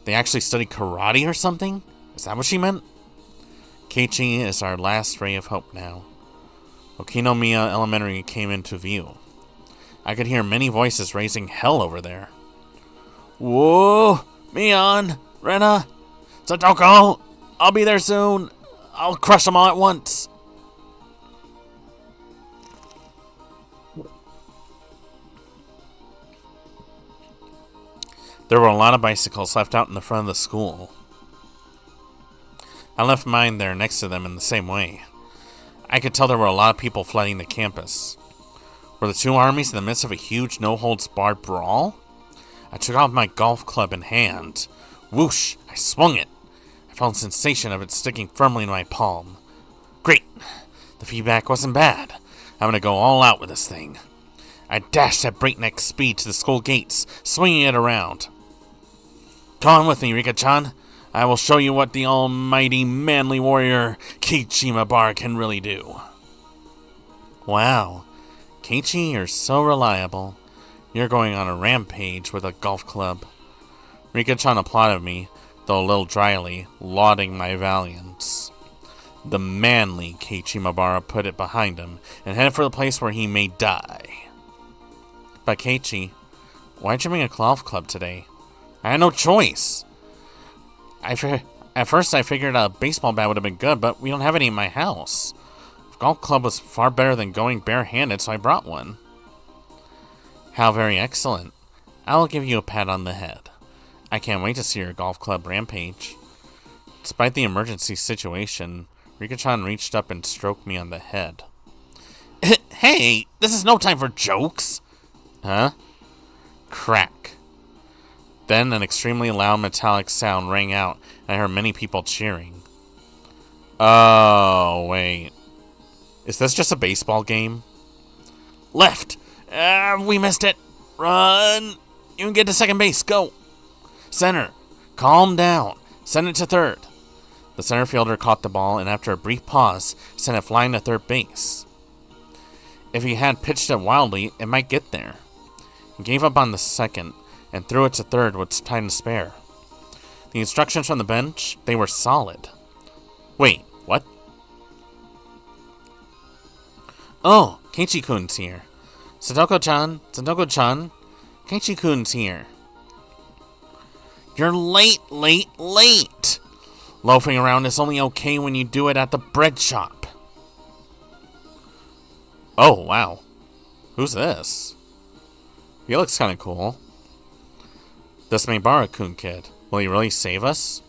they actually studied karate or something? Is that what she meant? Keiichi is our last ray of hope now. Okinomiya Elementary came into view. I could hear many voices raising hell over there. Whoa! Mion! Rena! Satoko! I'll be there soon! I'll crush them all at once! There were a lot of bicycles left out in the front of the school. I left mine there next to them in the same way. I could tell there were a lot of people flooding the campus. Were the two armies in the midst of a huge no-holds-barred brawl? I took out my golf club in hand. Whoosh! I swung it. I felt a sensation of it sticking firmly in my palm. Great! The feedback wasn't bad. I'm gonna go all out with this thing. I dashed at breakneck speed to the school gates, swinging it around. Come on with me, Rika-chan. I will show you what the almighty manly warrior Keiichi Mabara can really do. Wow. Keiichi, you're so reliable. You're going on a rampage with a golf club. Rika-chan applauded me, though a little dryly, lauding my valiance. The manly Keiichi Mabara put it behind him and headed for the place where he may die. But Keiichi, why'd you bring a golf club today? I had no choice. At first I figured a baseball bat would have been good, but we don't have any in my house. A golf club was far better than going barehanded, so I brought one. How very excellent. I will give you a pat on the head. I can't wait to see your golf club rampage. Despite the emergency situation, Rika-chan reached up and stroked me on the head. Hey, this is no time for jokes. Huh? Crack. Then an extremely loud metallic sound rang out, and I heard many people cheering. Oh, wait. Is this just a baseball game? Left! We missed it! Run! You can get to second base, go! Center! Calm down! Send it to third! The center fielder caught the ball, and after a brief pause, sent it flying to third base. If he had pitched it wildly, it might get there. He gave up on the second, and threw it to third with time to spare. The instructions from the bench, they were solid. Wait, what? Oh, Keiichi-kun's here. Satoko-chan, Keiichi-kun's here. You're late. Loafing around is only okay when you do it at the bread shop. Oh, wow. Who's this? He looks kind of cool. This Mabara-kun kid. Will he really save us?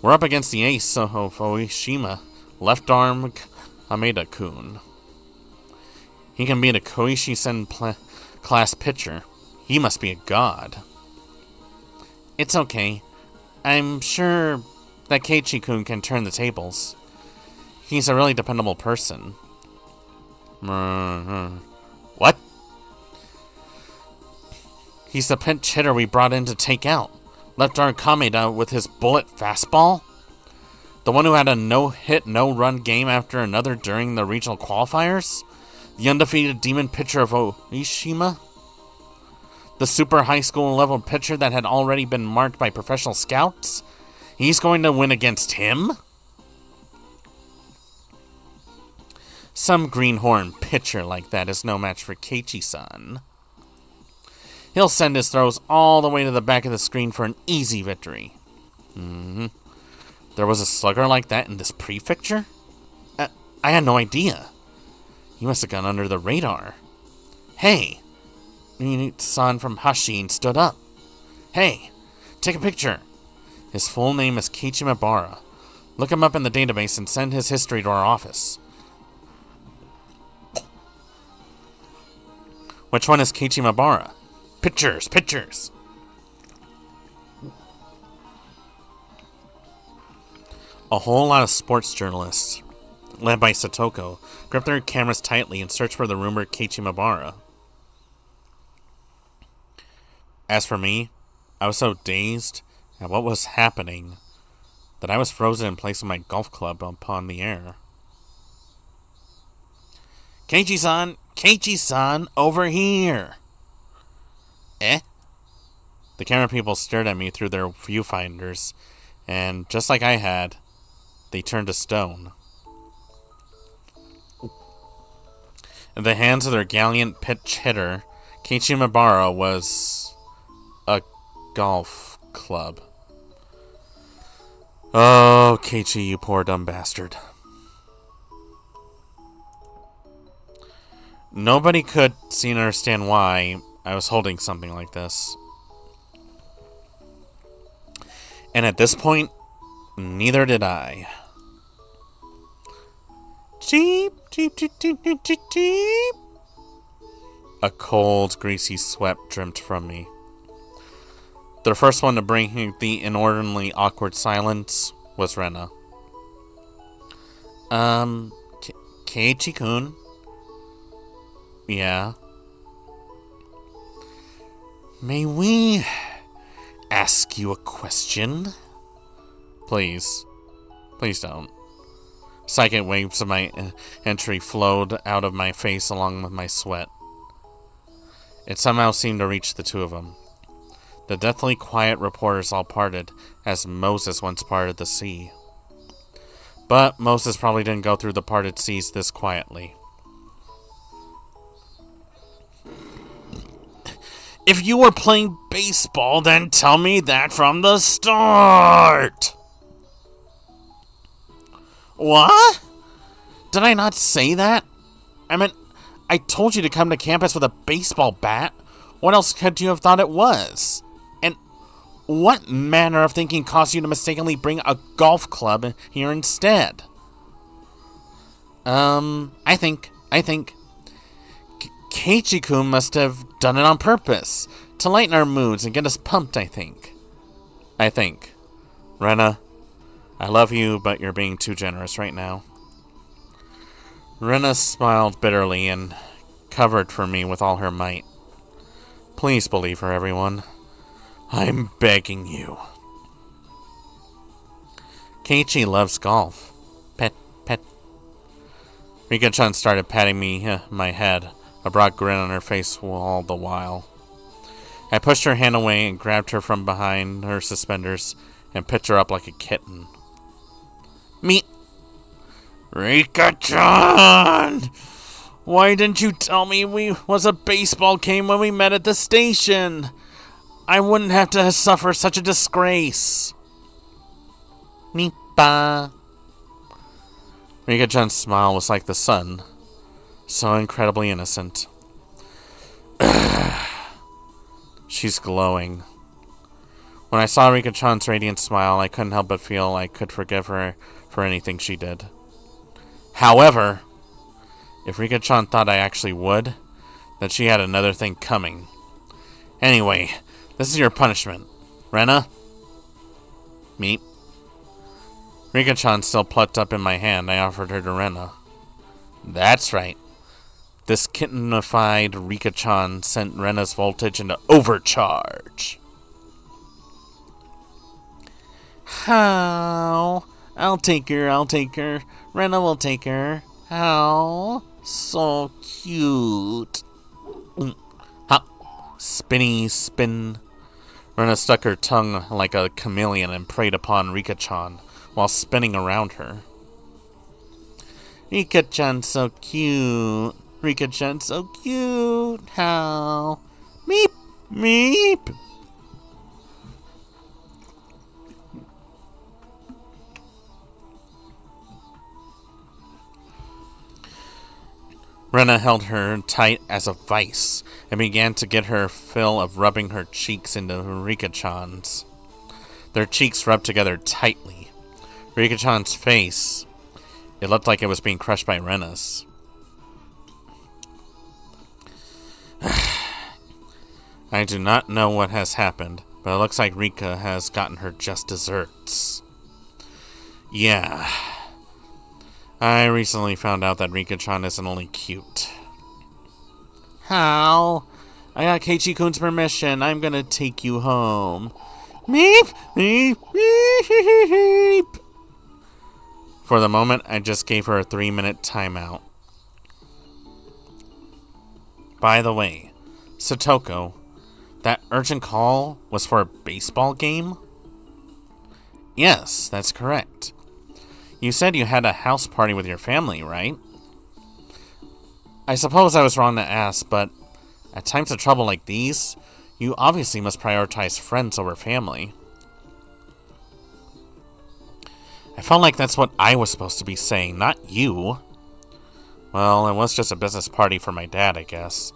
We're up against the ace of Oishima, left arm Ameda-kun. He can beat a Koishi-sen class pitcher. He must be a god. It's okay. I'm sure that Keiichi-kun can turn the tables. He's a really dependable person. What? He's the pinch hitter we brought in to take out. Left arm Kameda with his bullet fastball? The one who had a no-hit, no-run game after another during the regional qualifiers? The undefeated demon pitcher of Oishima? The super high school level pitcher that had already been marked by professional scouts? He's going to win against him? Some greenhorn pitcher like that is no match for Keiichi-san. He'll send his throws all the way to the back of the screen for an easy victory. There was a slugger like that in this prefecture? I had no idea. He must have gone under the radar. Hey! San from Hashin stood up. Hey! Take a picture! His full name is Keiichi Mabara. Look him up in the database and send his history to our office. Which one is Keiichi Mabara? Pictures! Pictures! A whole lot of sports journalists, led by Satoko, grip their cameras tightly and search for the rumored Keiichi Mabara. As for me, I was so dazed at what was happening that I was frozen in place with my golf club upon the air. Keiichi-san! Keiichi-san! Over here! Eh? The camera people stared at me through their viewfinders, and just like I had, they turned to stone. In the hands of their gallant pitch hitter, Keiichi Mabara was a golf club. Oh, Keiichi, you poor dumb bastard. Nobody could see and understand why I was holding something like this. And at this point, neither did I. Cheep, cheep, cheep, cheep, cheep, cheep, cheep. A cold, greasy sweat dripped from me. The first one to bring the inordinately awkward silence was Rena. Keiichi-kun? Yeah? May we ask you a question? Please. Please don't. Psychic waves of my entry flowed out of my face along with my sweat. It somehow seemed to reach the two of them. The deathly quiet reporters all parted, as Moses once parted the sea. But Moses probably didn't go through the parted seas this quietly. If you were playing baseball, then tell me that from the start! What? Did I not say that? I meant, I told you to come to campus with a baseball bat. What else could you have thought it was? And what manner of thinking caused you to mistakenly bring a golf club here instead? I think Keiichi-kun must have done it on purpose, to lighten our moods and get us pumped, I think. Rena, I love you, but you're being too generous right now. Rena smiled bitterly and covered for me with all her might. Please believe her, everyone. I'm begging you. Keiichi loves golf. Pet, pet. Rika-chan started patting me my head, a broad grin on her face all the while. I pushed her hand away and grabbed her from behind her suspenders and picked her up like a kitten. Me. Rika-chan! Why didn't you tell me we was a baseball game when we met at the station? I wouldn't have to suffer such a disgrace. Nippa. Rika-chan's smile was like the sun, so incredibly innocent. She's glowing. When I saw Rika-chan's radiant smile, I couldn't help but feel I could forgive her for anything she did. However, if Rika-chan thought I actually would, then she had another thing coming. Anyway, this is your punishment. Rena? Meep. Rika-chan still plucked up in my hand. I offered her to Rena. That's right. This kittenified Rika-chan sent Rena's voltage into overcharge. How? I'll take her. Rena will take her. How? So cute. Hop. Spinny spin. Rena stuck her tongue like a chameleon and preyed upon Rika-chan while spinning around her. Rika-chan so cute. Rika-chan so cute. How? Meep, meep. Rena held her tight as a vice and began to get her fill of rubbing her cheeks into Rika-chan's. Their cheeks rubbed together tightly. Rika-chan's face, it looked like it was being crushed by Rena's. I do not know what has happened, but it looks like Rika has gotten her just desserts. Yeah. I recently found out that Rika-chan isn't only cute. How? I got Keiichi-kun's permission. I'm gonna take you home. Meep, meep, meep. For the moment, I just gave her a 3-minute timeout. By the way, Satoko, that urgent call was for a baseball game? Yes, that's correct. You said you had a house party with your family, right? I suppose I was wrong to ask, but at times of trouble like these, you obviously must prioritize friends over family. I felt like that's what I was supposed to be saying, not you. Well, it was just a business party for my dad, I guess.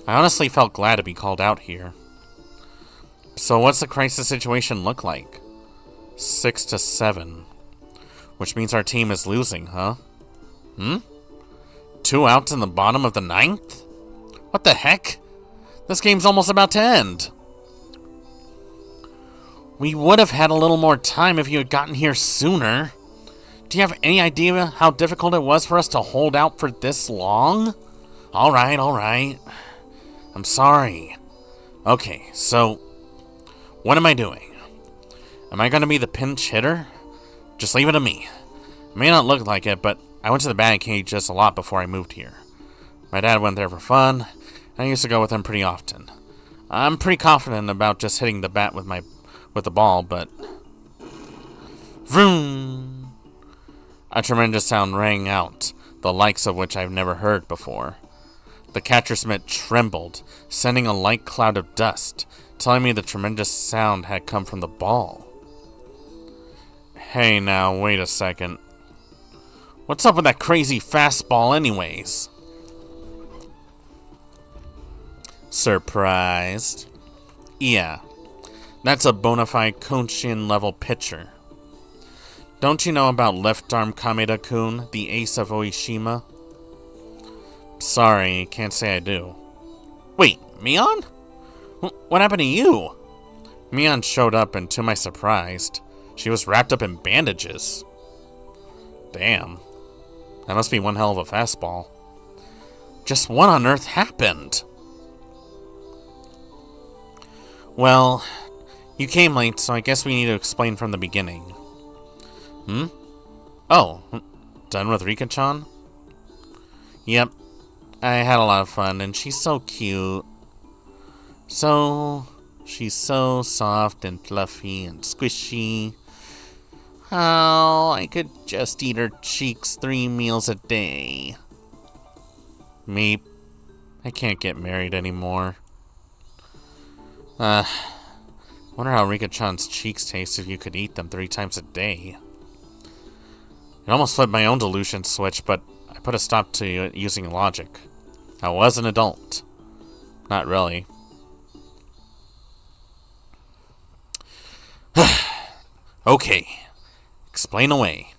I honestly felt glad to be called out here. So what's the crisis situation look like? 6-7. Which means our team is losing, huh? 2 outs in the bottom of the 9th? What the heck? This game's almost about to end. We would have had a little more time if you had gotten here sooner. Do you have any idea how difficult it was for us to hold out for this long? Alright. I'm sorry. Okay, so what am I doing? Am I going to be the pinch hitter? Just leave it to me. It may not look like it, but I went to the batting cage just a lot before I moved here. My dad went there for fun, and I used to go with him pretty often. I'm pretty confident about just hitting the bat with the ball, but... Vroom! A tremendous sound rang out, the likes of which I've never heard before. The catcher's mitt trembled, sending a light cloud of dust, telling me the tremendous sound had come from the ball. Hey now, wait a second. What's up with that crazy fastball anyways? Surprised? Yeah, that's a bona fide Konshin level pitcher. Don't you know about Left Arm Kameda-kun, the ace of Oishima? Sorry, can't say I do. Wait, Mion? What happened to you? Mion showed up, and to my surprise, she was wrapped up in bandages. Damn. That must be one hell of a fastball. Just what on earth happened? Well, you came late, so I guess we need to explain from the beginning. Oh, done with Rika-chan? Yep. I had a lot of fun, and she's so cute. She's so soft and fluffy and squishy. How I could just eat her cheeks 3 meals a day. Meep. I can't get married anymore. Wonder how Rika-chan's cheeks taste if you could eat them 3 times a day. It almost flipped my own delusion switch, but I put a stop to using logic. I was an adult. Not really. Okay. Explain away.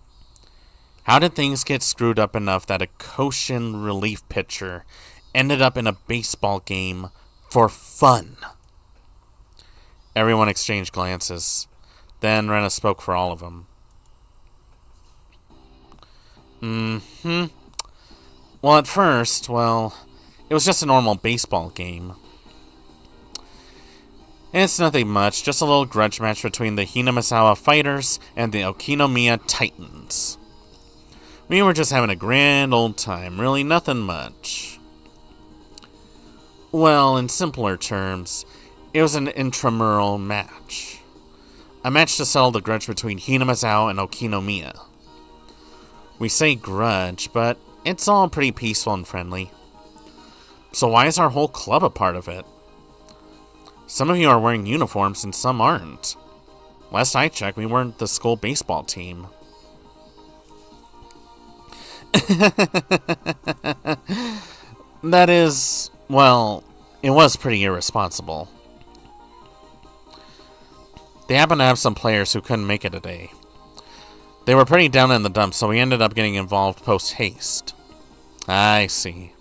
How did things get screwed up enough that a Koshin relief pitcher ended up in a baseball game for fun? Everyone exchanged glances. Then Rena spoke for all of them. Well, at first, it was just a normal baseball game. It's nothing much, just a little grudge match between the Hinamisawa Fighters and the Okinomiya Titans. We were just having a grand old time, really nothing much. Well, in simpler terms, it was an intramural match. A match to settle the grudge between Hinamisawa and Okinomiya. We say grudge, but it's all pretty peaceful and friendly. So why is our whole club a part of it? Some of you are wearing uniforms and some aren't. Last I checked, we weren't the school baseball team. That is, well, it was pretty irresponsible. They happened to have some players who couldn't make it today. They were pretty down in the dumps, so we ended up getting involved post-haste. I see.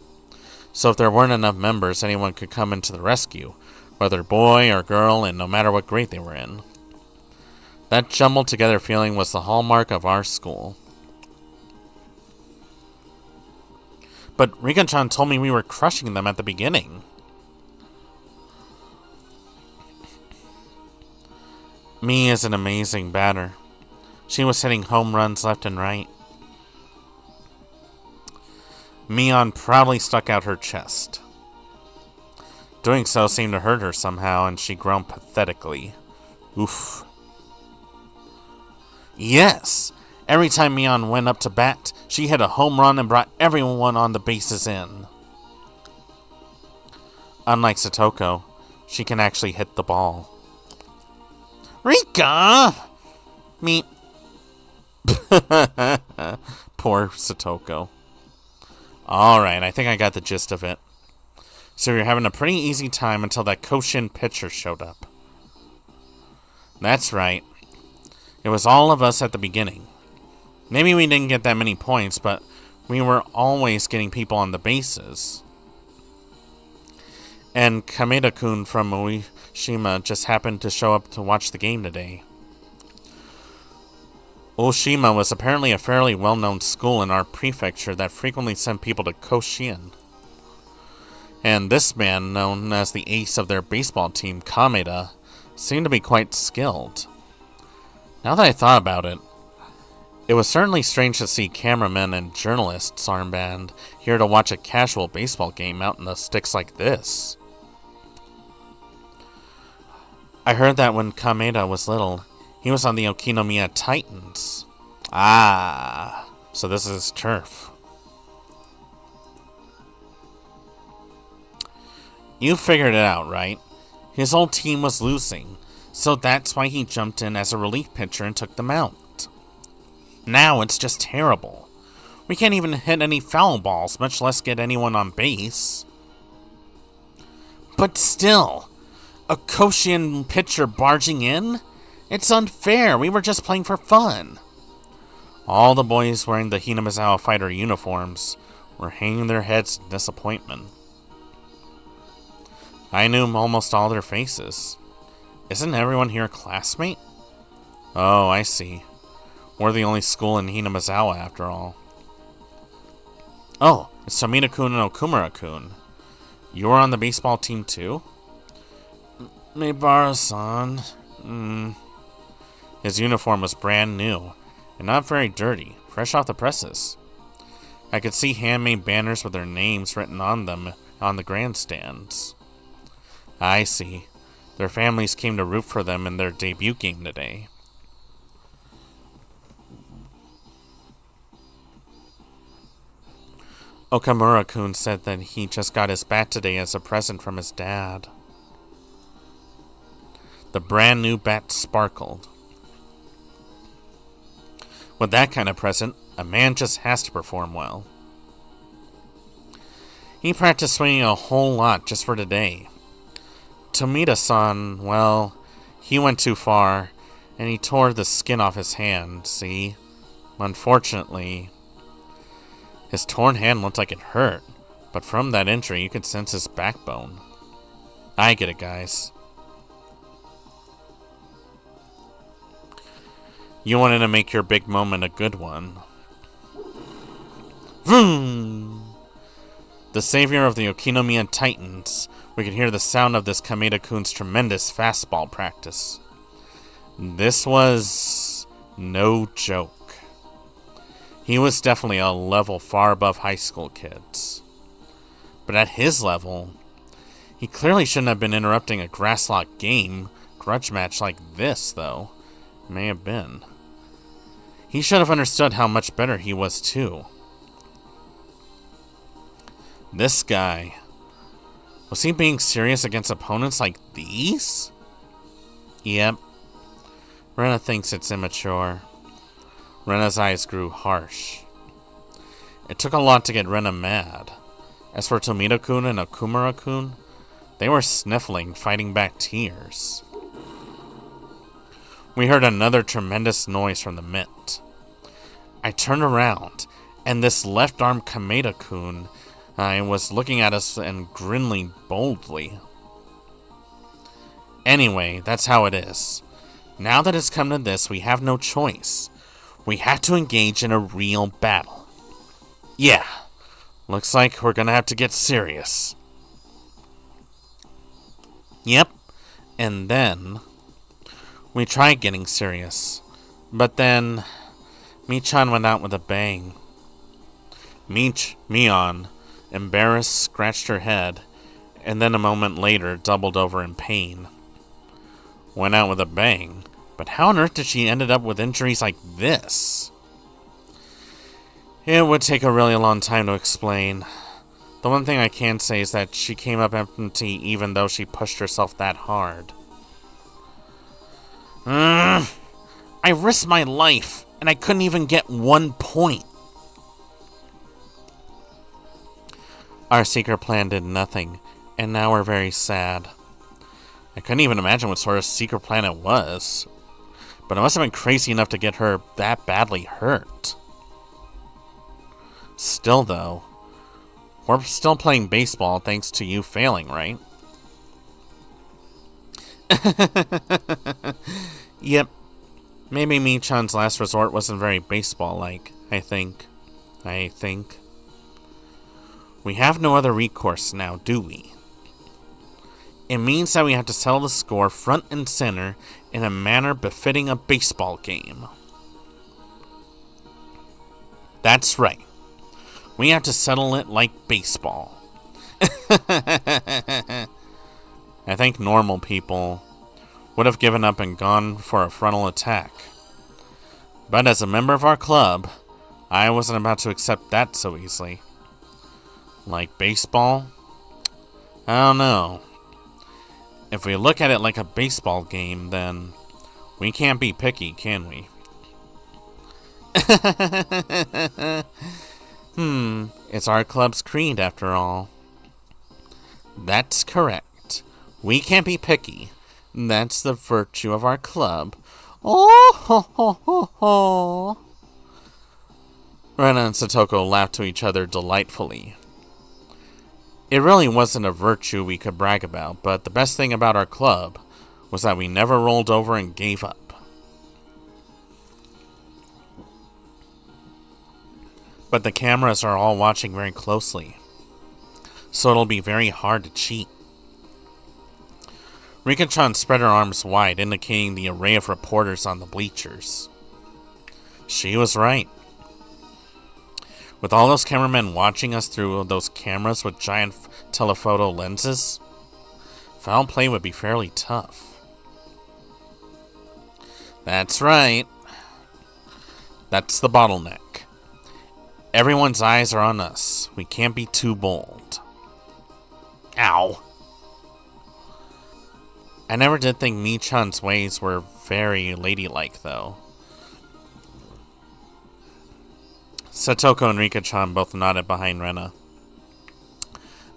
So if there weren't enough members, anyone could come into the rescue, whether boy or girl, and no matter what grade they were in. That jumbled together feeling was the hallmark of our school. But Rika-chan told me we were crushing them at the beginning. Mi is an amazing batter. She was hitting home runs left and right. Mion proudly stuck out her chest. Doing so seemed to hurt her somehow, and she groaned pathetically. Oof. Yes! Every time Mion went up to bat, she hit a home run and brought everyone on the bases in. Unlike Satoko, she can actually hit the ball. Rika! Me. Poor Satoko. Alright, I think I got the gist of it. So you're having a pretty easy time until that Koshin pitcher showed up. That's right. It was all of us at the beginning. Maybe we didn't get that many points, but we were always getting people on the bases. And Kameda-kun from Oshima just happened to show up to watch the game today. Oshima was apparently a fairly well-known school in our prefecture that frequently sent people to Koshin. And this man, known as the ace of their baseball team, Kameda, seemed to be quite skilled. Now that I thought about it, it was certainly strange to see cameramen and journalists armband here to watch a casual baseball game out in the sticks like this. I heard that when Kameda was little, he was on the Okinomiya Titans. Ah, so this is his turf. You figured it out, right? His whole team was losing, so that's why he jumped in as a relief pitcher and took them out. Now it's just terrible. We can't even hit any foul balls, much less get anyone on base. But still, a Koshin pitcher barging in? It's unfair. We were just playing for fun. All the boys wearing the Hinamizawa fighter uniforms were hanging their heads in disappointment. I knew almost all their faces. Isn't everyone here a classmate? Oh, I see. We're the only school in Hinamizawa, after all. Oh, it's Tomita-kun and Okumura-kun. You were on the baseball team, too? Mibara-san. His uniform was brand new, and not very dirty, fresh off the presses. I could see handmade banners with their names written on them on the grandstands. I see. Their families came to root for them in their debut game today. Okamura-kun said that he just got his bat today as a present from his dad. The brand new bat sparkled. With that kind of present, a man just has to perform well. He practiced swinging a whole lot just for today. Tomita-san, well, he went too far, and he tore the skin off his hand, see? Unfortunately, his torn hand looked like it hurt, but from that injury you could sense his backbone. I get it, guys. You wanted to make your big moment a good one. Vroom! The savior of the Okinomiya Titans. We could hear the sound of this Kameda-kun's tremendous fastball practice. This was no joke. He was definitely a level far above high school kids. But at his level, he clearly shouldn't have been interrupting a grass-locked game, grudge match like this, though. May have been. He should have understood how much better he was, too. This guy. Was he being serious against opponents like these? Yep. Rena thinks it's immature. Rena's eyes grew harsh. It took a lot to get Rena mad. As for Tomita-kun and Okumura-kun, they were sniffling, fighting back tears. We heard another tremendous noise from the mint. I turned around, and this left-arm Kameda-kun was looking at us and grinning boldly. Anyway, that's how it is. Now that it's come to this, we have no choice. We have to engage in a real battle. Yeah, looks like we're gonna have to get serious. Yep, and then we tried getting serious, but then Michan went out with a bang. Mion, embarrassed, scratched her head, and then a moment later doubled over in pain. Went out with a bang, but how on earth did she end up with injuries like this? It would take a really long time to explain. The one thing I can say is that she came up empty even though she pushed herself that hard. I risked my life, and I couldn't even get 1 point. Our secret plan did nothing, and now we're very sad. I couldn't even imagine what sort of secret plan it was, but it must have been crazy enough to get her that badly hurt. Still, though, we're still playing baseball thanks to you failing, right? Yep. Maybe Michan's last resort wasn't very baseball-like, I think. We have no other recourse now, do we? It means that we have to settle the score front and center in a manner befitting a baseball game. That's right. We have to settle it like baseball. I think normal people would have given up and gone for a frontal attack. But as a member of our club, I wasn't about to accept that so easily. Like baseball? I don't know. If we look at it like a baseball game, then we can't be picky, can we? It's our club's creed after all. That's correct. We can't be picky. That's the virtue of our club. Oh, ho, ho, ho, ho. Rena and Satoko laughed to each other delightfully. It really wasn't a virtue we could brag about, but the best thing about our club was that we never rolled over and gave up. But the cameras are all watching very closely, so it'll be very hard to cheat. Rika-chan spread her arms wide, indicating the array of reporters on the bleachers. She was right. With all those cameramen watching us through those cameras with giant telephoto lenses, foul play would be fairly tough. That's right. That's the bottleneck. Everyone's eyes are on us. We can't be too bold. Ow. I never did think Michan's ways were very ladylike, though. Satoko and Rika-chan both nodded behind Rena.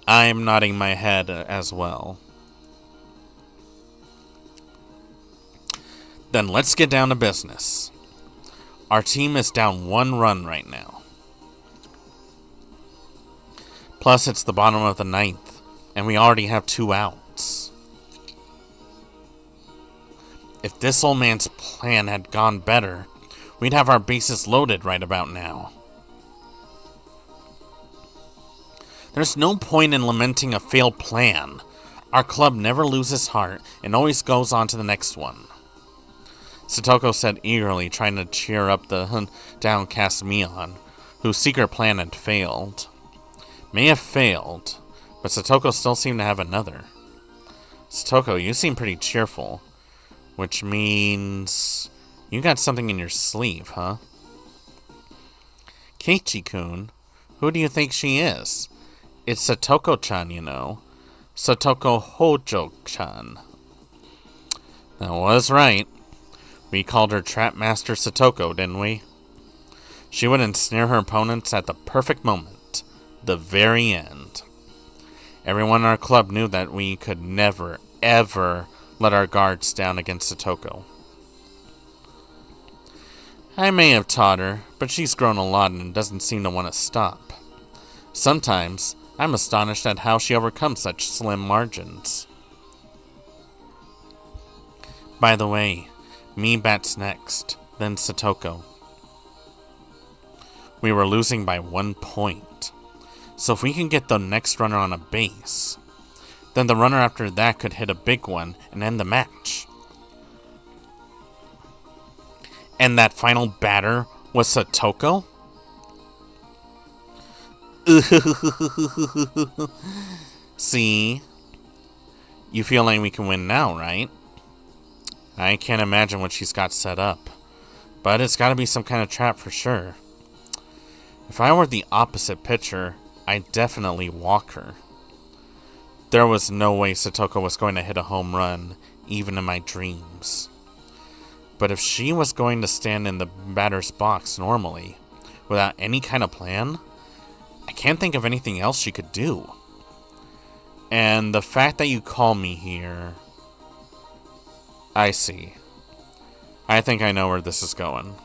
I'm nodding my head as well. Then let's get down to business. Our team is down 1 run right now. Plus, it's the bottom of the 9th, and we already have 2 outs. If this old man's plan had gone better, we'd have our bases loaded right about now. There's no point in lamenting a failed plan. Our club never loses heart and always goes on to the next one. Satoko said eagerly, trying to cheer up the downcast Mion, whose secret plan had failed. May have failed, but Satoko still seemed to have another. Satoko, you seem pretty cheerful, which means you got something in your sleeve, huh? Keiichi-kun? Who do you think she is? It's Satoko-chan, you know. Satoko Hojo-chan. That was right. We called her Trapmaster Satoko, didn't we? She would ensnare her opponents at the perfect moment. The very end. Everyone in our club knew that we could never, ever let our guards down against Satoko. I may have taught her, but she's grown a lot and doesn't seem to want to stop. Sometimes, I'm astonished at how she overcomes such slim margins. By the way, me bats next, then Satoko. We were losing by 1 point. So if we can get the next runner on a base, then the runner after that could hit a big one and end the match. And that final batter was Satoko? See? You feel like we can win now, right? I can't imagine what she's got set up. But it's gotta be some kind of trap for sure. If I were the opposite pitcher, I'd definitely walk her. There was no way Satoko was going to hit a home run, even in my dreams. But if she was going to stand in the batter's box normally, without any kind of plan, I can't think of anything else she could do. And the fact that you call me here... I see. I think I know where this is going.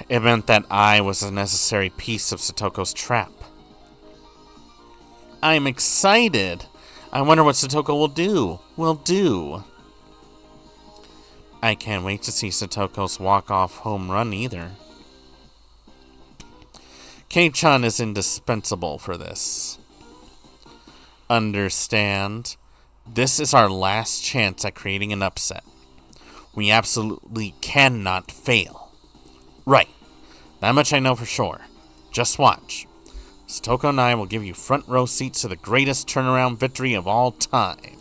It meant that I was a necessary piece of Satoko's trap. I'm excited! I wonder what Satoko will do. I can't wait to see Satoko's walk-off home run either. Kei-chan is indispensable for this. Understand? This is our last chance at creating an upset. We absolutely cannot fail. Right. That much I know for sure. Just watch. Satoko and I will give you front row seats to the greatest turnaround victory of all time.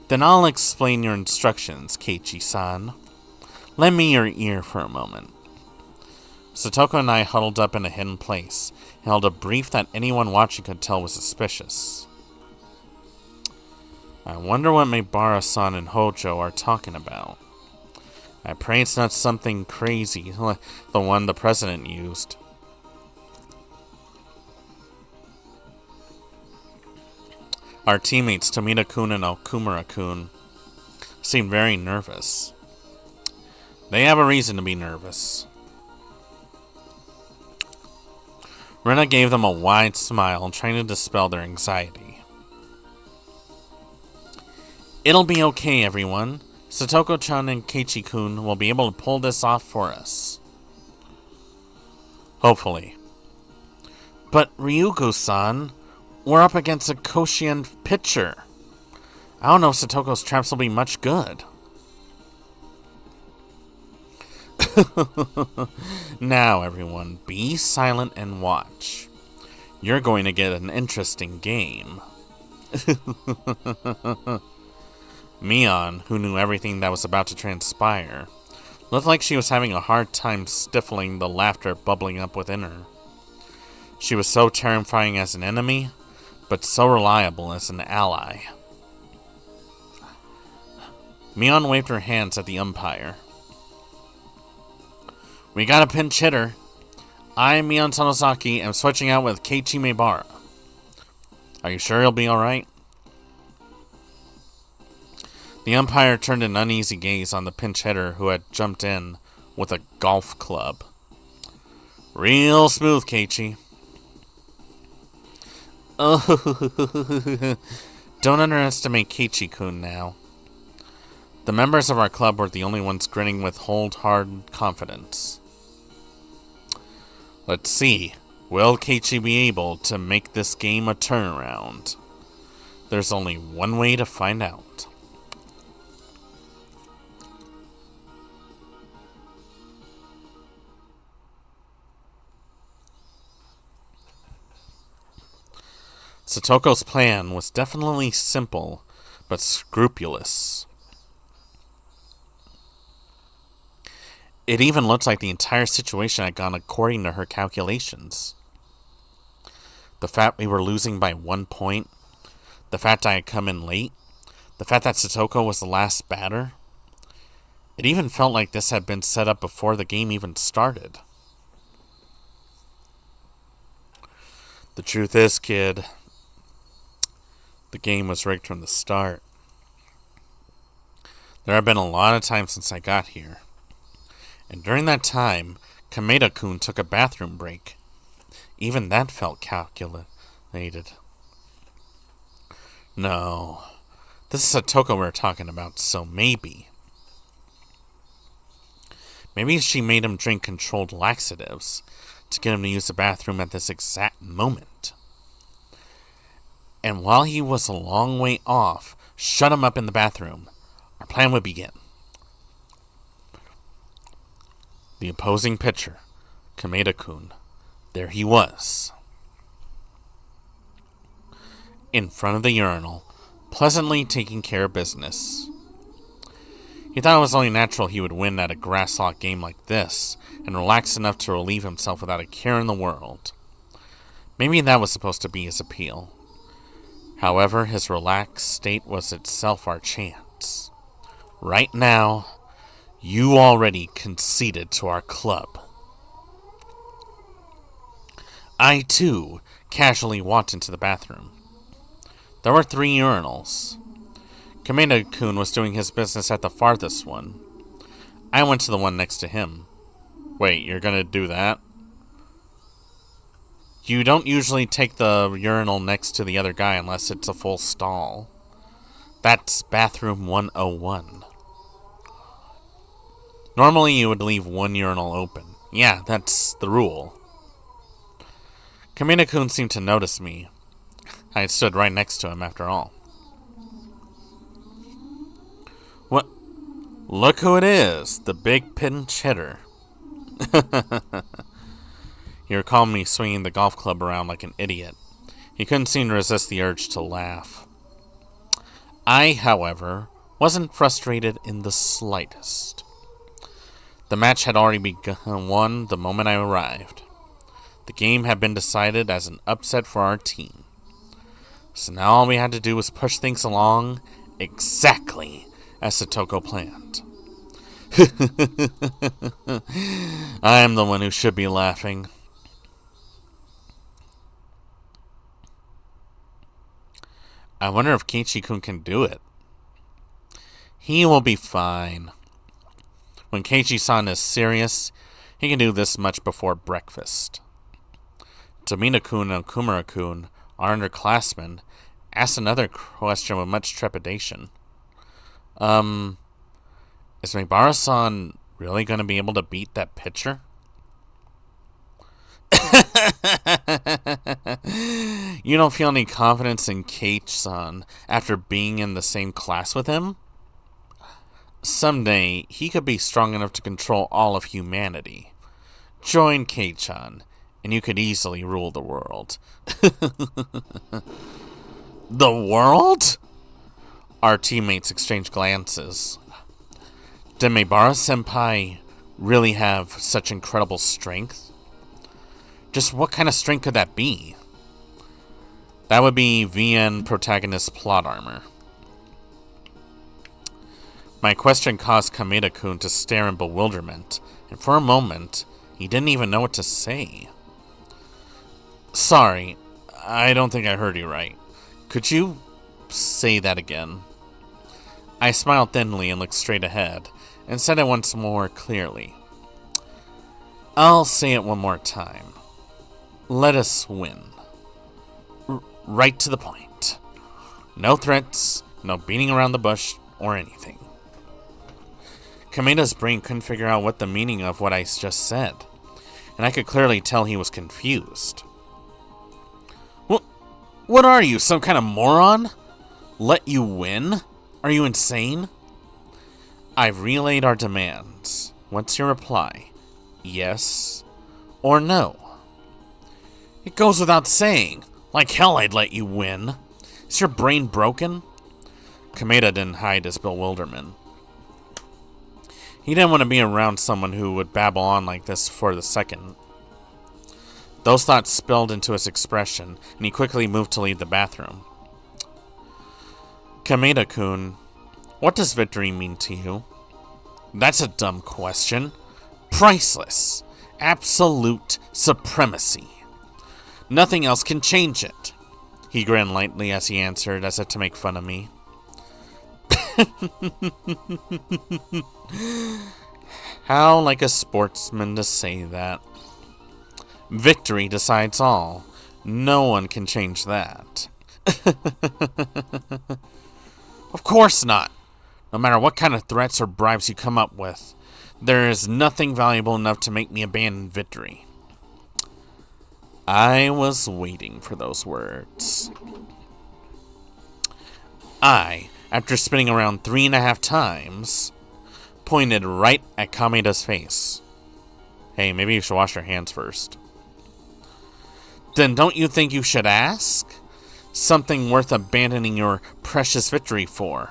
Then I'll explain your instructions, Keiichi-san. Lend me your ear for a moment. Satoko and I huddled up in a hidden place, and held a brief that anyone watching could tell was suspicious. I wonder what Maibara-san and Hojo are talking about. I pray it's not something crazy, like the one the president used. Our teammates Tomita-kun and Okumura-kun seemed very nervous. They have a reason to be nervous. Rena gave them a wide smile, trying to dispel their anxiety. It'll be okay, everyone. Satoko-chan and Keiichi-kun will be able to pull this off for us. Hopefully. But Ryugu-san, we're up against a Koshien pitcher. I don't know if Satoko's traps will be much good. Now, everyone, be silent and watch. You're going to get an interesting game. Mion, who knew everything that was about to transpire, looked like she was having a hard time stifling the laughter bubbling up within her. She was so terrifying as an enemy, but so reliable as an ally. Mion waved her hands at the umpire. We got a pinch hitter. I, Mion Sonosaki, am switching out with Keiichi Maibara. Are you sure he'll be alright? The umpire turned an uneasy gaze on the pinch hitter who had jumped in with a golf club. Real smooth, Keiichi. Oh, don't underestimate Keiichi-kun now. The members of our club were the only ones grinning with hard confidence. Let's see. Will Keiichi be able to make this game a turnaround? There's only one way to find out. Satoko's plan was definitely simple, but scrupulous. It even looked like the entire situation had gone according to her calculations. The fact we were losing by 1 point, the fact I had come in late, the fact that Satoko was the last batter. It even felt like this had been set up before the game even started. The truth is, kid, the game was rigged from the start. There have been a lot of times since I got here. And during that time, Kameda-kun took a bathroom break. Even that felt calculated. No, this is Satoko we're talking about, so maybe. Maybe she made him drink controlled laxatives to get him to use the bathroom at this exact moment. And while he was a long way off, shut him up in the bathroom. Our plan would begin. The opposing pitcher, Kameda-kun, there he was. In front of the urinal, pleasantly taking care of business. He thought it was only natural he would win at a grass lot game like this, and relax enough to relieve himself without a care in the world. Maybe that was supposed to be his appeal. However, his relaxed state was itself our chance. Right now, you already conceded to our club. I, too, casually walked into the bathroom. There were 3 urinals. Kameda-kun was doing his business at the farthest one. I went to the one next to him. Wait, you're gonna do that? You don't usually take the urinal next to the other guy unless it's a full stall. That's bathroom 101. Normally you would leave one urinal open. Yeah, that's the rule. Kameda-kun seemed to notice me. I had stood right next to him after all. What? Look who it is, the big pinch hitter. He recalled me swinging the golf club around like an idiot. He couldn't seem to resist the urge to laugh. I, however, wasn't frustrated in the slightest. The match had already begun won the moment I arrived. The game had been decided as an upset for our team. So now all we had to do was push things along exactly as Satoko planned. I am the one who should be laughing. I wonder if Keiichi-kun can do it. He will be fine. When Keiichi-san is serious, he can do this much before breakfast. Tomina-kun and Kumura-kun, our underclassmen, asked another question with much trepidation. Is Mibara-san really going to be able to beat that pitcher? You don't feel any confidence in Keiichi-san after being in the same class with him? Someday, he could be strong enough to control all of humanity. Join Keiichi-san, and you could easily rule the world. The world? Our teammates exchanged glances. Did Mibara-senpai really have such incredible strength? Just what kind of strength could that be? That would be VN protagonist plot armor. My question caused Kameda-kun to stare in bewilderment, and for a moment, he didn't even know what to say. Sorry, I don't think I heard you right. Could you say that again? I smiled thinly and looked straight ahead, and said it once more clearly. I'll say it one more time. Let us win. Right to the point. No threats, no beating around the bush, or anything. Kameda's brain couldn't figure out what the meaning of what I just said, and I could clearly tell he was confused. What are you, some kind of moron? Let you win? Are you insane? I've relayed our demands. What's your reply? Yes or no? It goes without saying. Like hell I'd let you win. Is your brain broken? Kameda didn't hide his bewilderment. He didn't want to be around someone who would babble on like this for the second. Those thoughts spilled into his expression, and he quickly moved to leave the bathroom. Kameda-kun, what does victory mean to you? That's a dumb question. Priceless. Absolute supremacy. Nothing else can change it. He grinned lightly as he answered, as if to make fun of me. How like a sportsman to say that. Victory decides all. No one can change that. Of course not. No matter what kind of threats or bribes you come up with, there is nothing valuable enough to make me abandon victory. I was waiting for those words. I, after spinning around 3.5 times, pointed right at Kameda's face. Hey, maybe you should wash your hands first. Then don't you think you should ask? Something worth abandoning your precious victory for.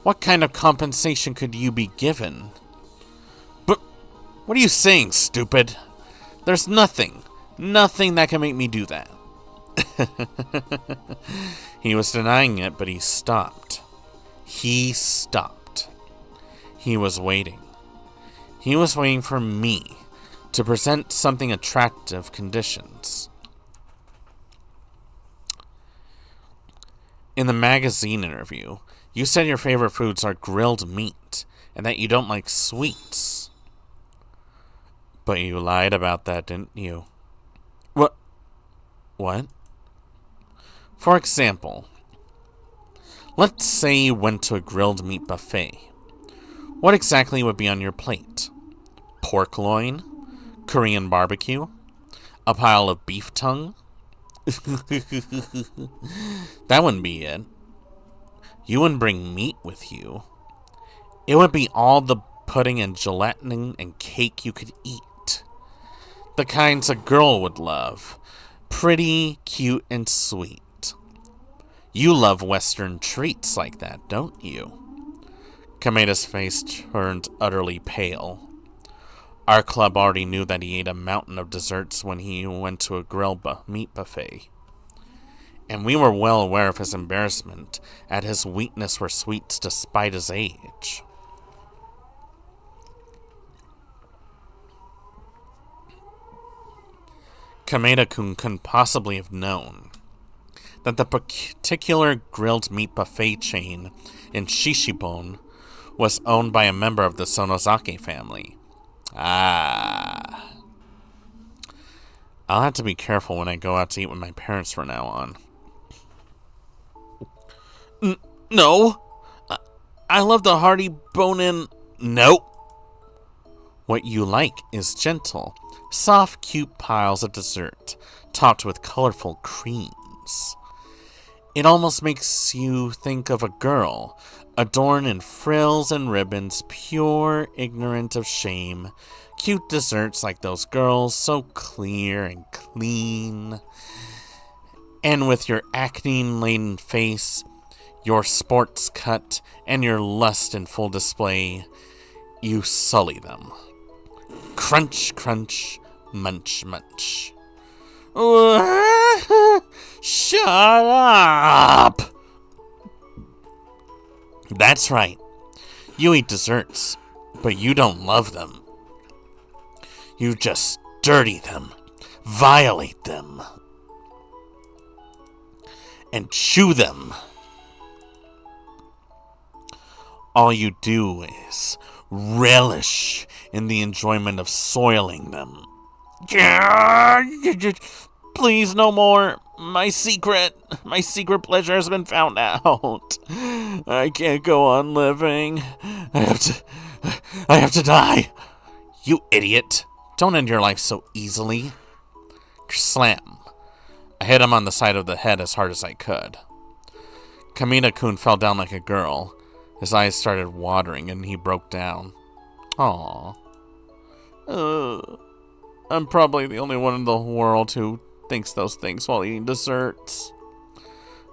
What kind of compensation could you be given? But what are you saying, stupid? There's nothing that can make me do that. He was denying it, but he stopped. He stopped. He was waiting. He was waiting for me to present something attractive conditions. In the magazine interview, you said your favorite foods are grilled meat and that you don't like sweets. But you lied about that, didn't you? What? For example, let's say you went to a grilled meat buffet. What exactly would be on your plate? Pork loin? Korean barbecue? A pile of beef tongue? That wouldn't be it. You wouldn't bring meat with you. It would be all the pudding and gelatin and cake you could eat. The kinds a girl would love. Pretty, cute, and sweet. You love Western treats like that, don't you? Kameda's face turned utterly pale. Our club already knew that he ate a mountain of desserts when he went to a grilled meat buffet. And we were well aware of his embarrassment at his weakness for sweets despite his age. Kameda-kun couldn't possibly have known that the particular grilled meat buffet chain in Shishibon was owned by a member of the Sonozake family. I'll have to be careful when I go out to eat with my parents from now on. No! I love the hearty bone-in... Nope! What you like is gentle, soft, cute piles of dessert, topped with colorful creams. It almost makes you think of a girl, adorned in frills and ribbons, pure, ignorant of shame. Cute desserts like those girls, so clear and clean. And with your acne-laden face, your sports cut, and your lust in full display, you sully them. Crunch, crunch, munch, munch. Shut up! That's right. You eat desserts, but you don't love them. You just dirty them, violate them, and chew them. All you do is relish in the enjoyment of soiling them. Please, no more. My secret pleasure has been found out. I can't go on living. I have to die. You idiot. Don't end your life so easily. Slam. I hit him on the side of the head as hard as I could. Kameda-kun fell down like a girl. His eyes started watering and he broke down. Aww. I'm probably the only one in the world who thinks those things while eating desserts.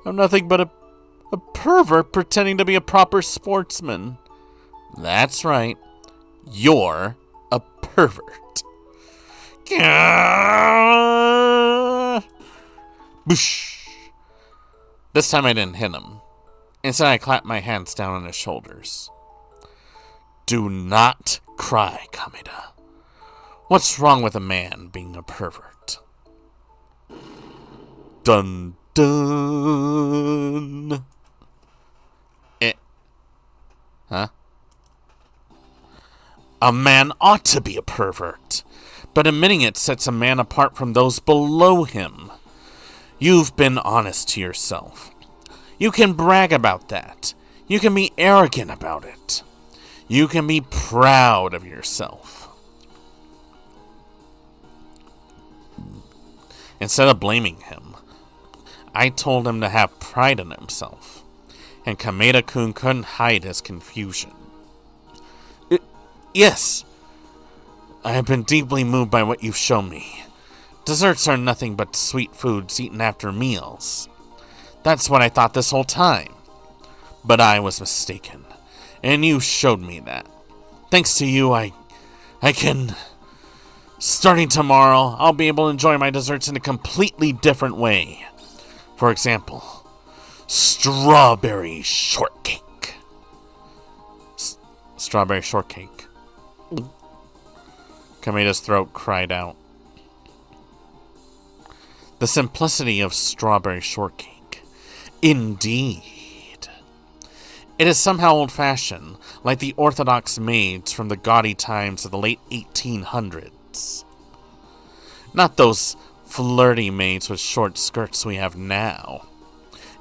I'm nothing but a pervert pretending to be a proper sportsman. That's right. You're a pervert. Boosh. This time I didn't hit him. Instead, I clapped my hands down on his shoulders. Do not cry, Kameda. What's wrong with a man being a pervert? Dun dun. Huh? A man ought to be a pervert, but admitting it sets a man apart from those below him. You've been honest to yourself. You can brag about that. You can be arrogant about it. You can be proud of yourself. Instead of blaming him, I told him to have pride in himself, and Kameda-kun couldn't hide his confusion. Yes, I have been deeply moved by what you've shown me. Desserts are nothing but sweet foods eaten after meals. That's what I thought this whole time. But I was mistaken, and you showed me that. Thanks to you, I can... Starting tomorrow, I'll be able to enjoy my desserts in a completely different way. For example, strawberry shortcake. Strawberry shortcake. Kameda's throat cried out. The simplicity of strawberry shortcake. Indeed. It is somehow old-fashioned, like the orthodox maids from the gaudy times of the late 1800s. Not those flirty maids with short skirts we have now.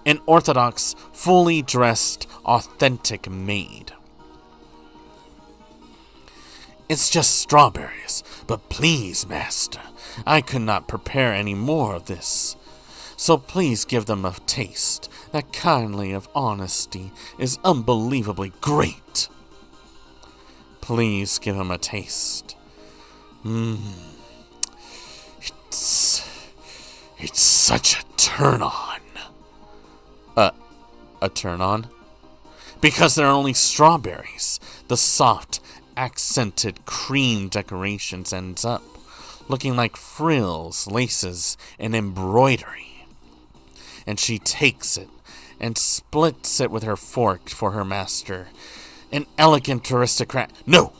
An orthodox, fully dressed, authentic maid. It's just strawberries, but please, master, I could not prepare any more of this. So please give them a taste. That kindly of honesty is unbelievably great. Please give him a taste. It's such a turn-on. A turn-on? Because they're only strawberries. The soft, accented cream decorations ends up looking like frills, laces, and embroidery. And she takes it and splits it with her fork for her master. An elegant aristocrat. No.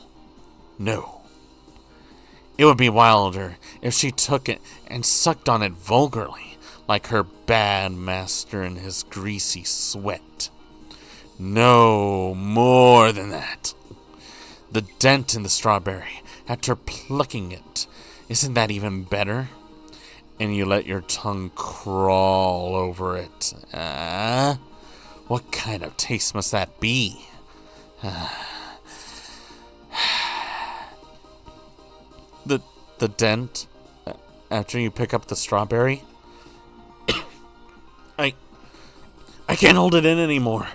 It would be wilder if she took it and sucked on it vulgarly, like her bad master in his greasy sweat. No, more than that. The dent in the strawberry, after plucking it, isn't that even better? And you let your tongue crawl over it. What kind of taste must that be? The dent after you pick up the strawberry? I can't hold it in anymore.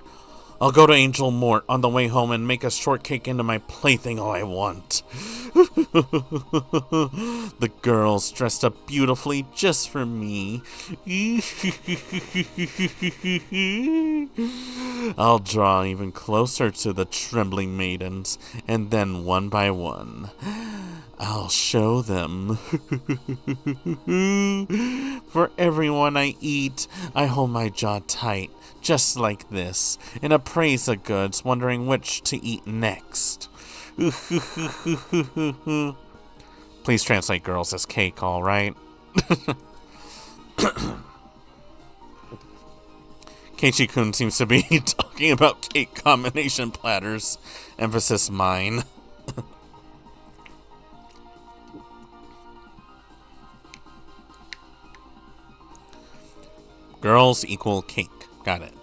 I'll go to Angel Mort on the way home and make a shortcake into my plaything all I want. The girl's dressed up beautifully just for me. I'll draw even closer to the trembling maidens, and then one by one, I'll show them. For everyone I eat, I hold my jaw tight, just like this, and appraise the goods, wondering which to eat next. Please translate girls as cake, alright? Keiichi-kun seems to be talking about cake combination platters. Emphasis mine. Girls equal cake. Got it.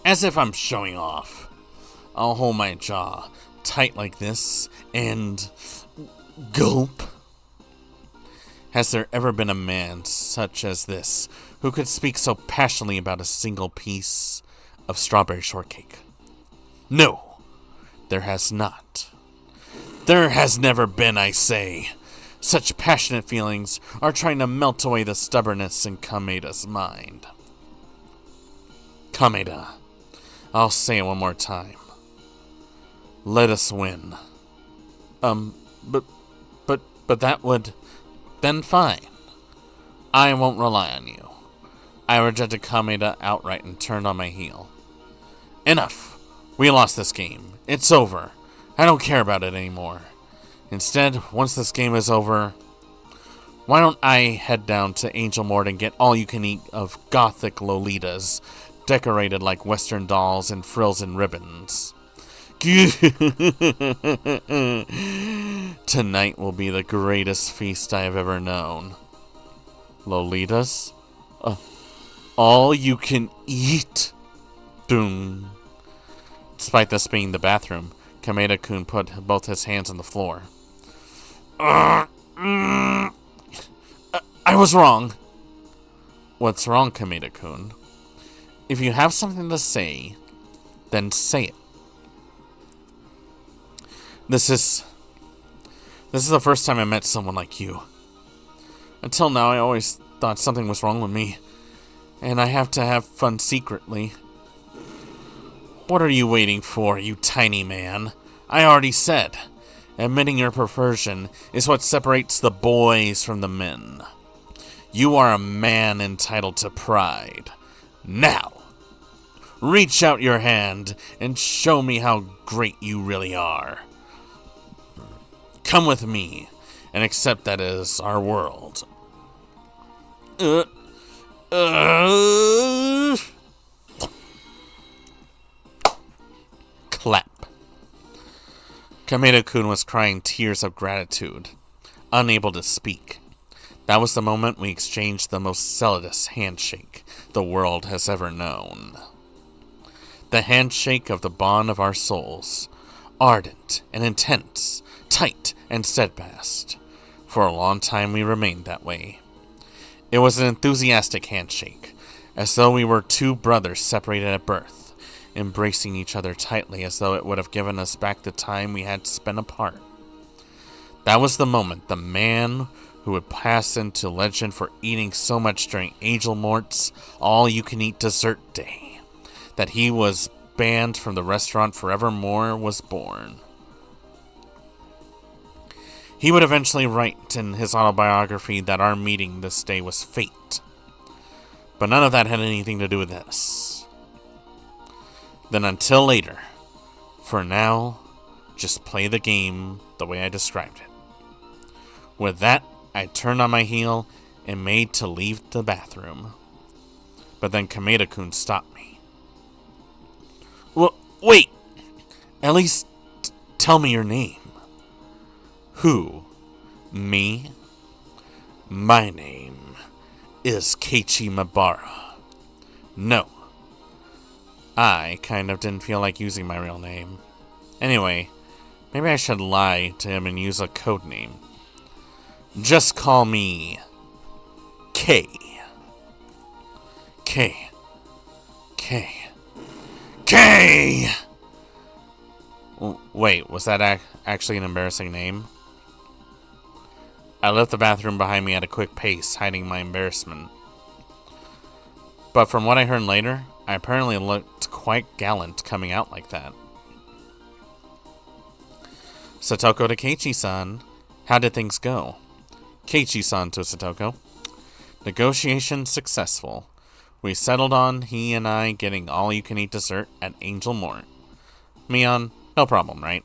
As if I'm showing off. I'll hold my jaw tight like this and gulp. Has there ever been a man such as this who could speak so passionately about a single piece of strawberry shortcake? No, there has not. There has never been, I say. Such passionate feelings are trying to melt away the stubbornness in Kameda's mind. Kameda, I'll say it one more time. Let us win. But, but that would... Then fine. I won't rely on you. I rejected Kameda outright and turned on my heel. Enough! We lost this game. It's over. I don't care about it anymore. Instead, once this game is over, why don't I head down to Angel Mort and get all you can eat of gothic lolitas, decorated like Western dolls and frills and ribbons. Tonight will be the greatest feast I have ever known. Lolitas? All you can eat? Boom. Despite this being the bathroom, Kameda-kun put both his hands on the floor. I was wrong. What's wrong, Kameda-kun? If you have something to say, then say it. This is the first time I met someone like you. Until now, I always thought something was wrong with me, and I have to have fun secretly. What are you waiting for, you tiny man? I already said, admitting your perversion is what separates the boys from the men. You are a man entitled to pride. Now, reach out your hand and show me how great you really are. Come with me and accept that as our world. Clap. Kameda-kun was crying tears of gratitude, unable to speak. That was the moment we exchanged the most zealous handshake the world has ever known. The handshake of the bond of our souls, ardent and intense, tight and steadfast. For a long time we remained that way. It was an enthusiastic handshake, as though we were two brothers separated at birth, embracing each other tightly as though it would have given us back the time we had spent apart. That was the moment the man who would pass into legend for eating so much during Angel Mort's all-you-can-eat dessert day that he was banned from the restaurant forevermore was born. He would eventually write in his autobiography that our meeting this day was fate. But none of that had anything to do with this. Then until later, for now, just play the game the way I described it. With that, I turned on my heel and made to leave the bathroom. But then Kameda-kun stopped me. Well, wait! At least tell me your name. Who? Me? My name is Keiichi Mabara. No. I kind of didn't feel like using my real name. Anyway, maybe I should lie to him and use a code name. Just call me K. K. K. K! Wait, was that actually an embarrassing name? I left the bathroom behind me at a quick pace, hiding my embarrassment. But from what I heard later, I apparently looked quite gallant coming out like that. Satoko to Keiichi-san, how did things go? Keiichi-san to Satoko. Negotiation successful. We settled on he and I getting all-you-can-eat dessert at Angel Mort. Mion, no problem, right?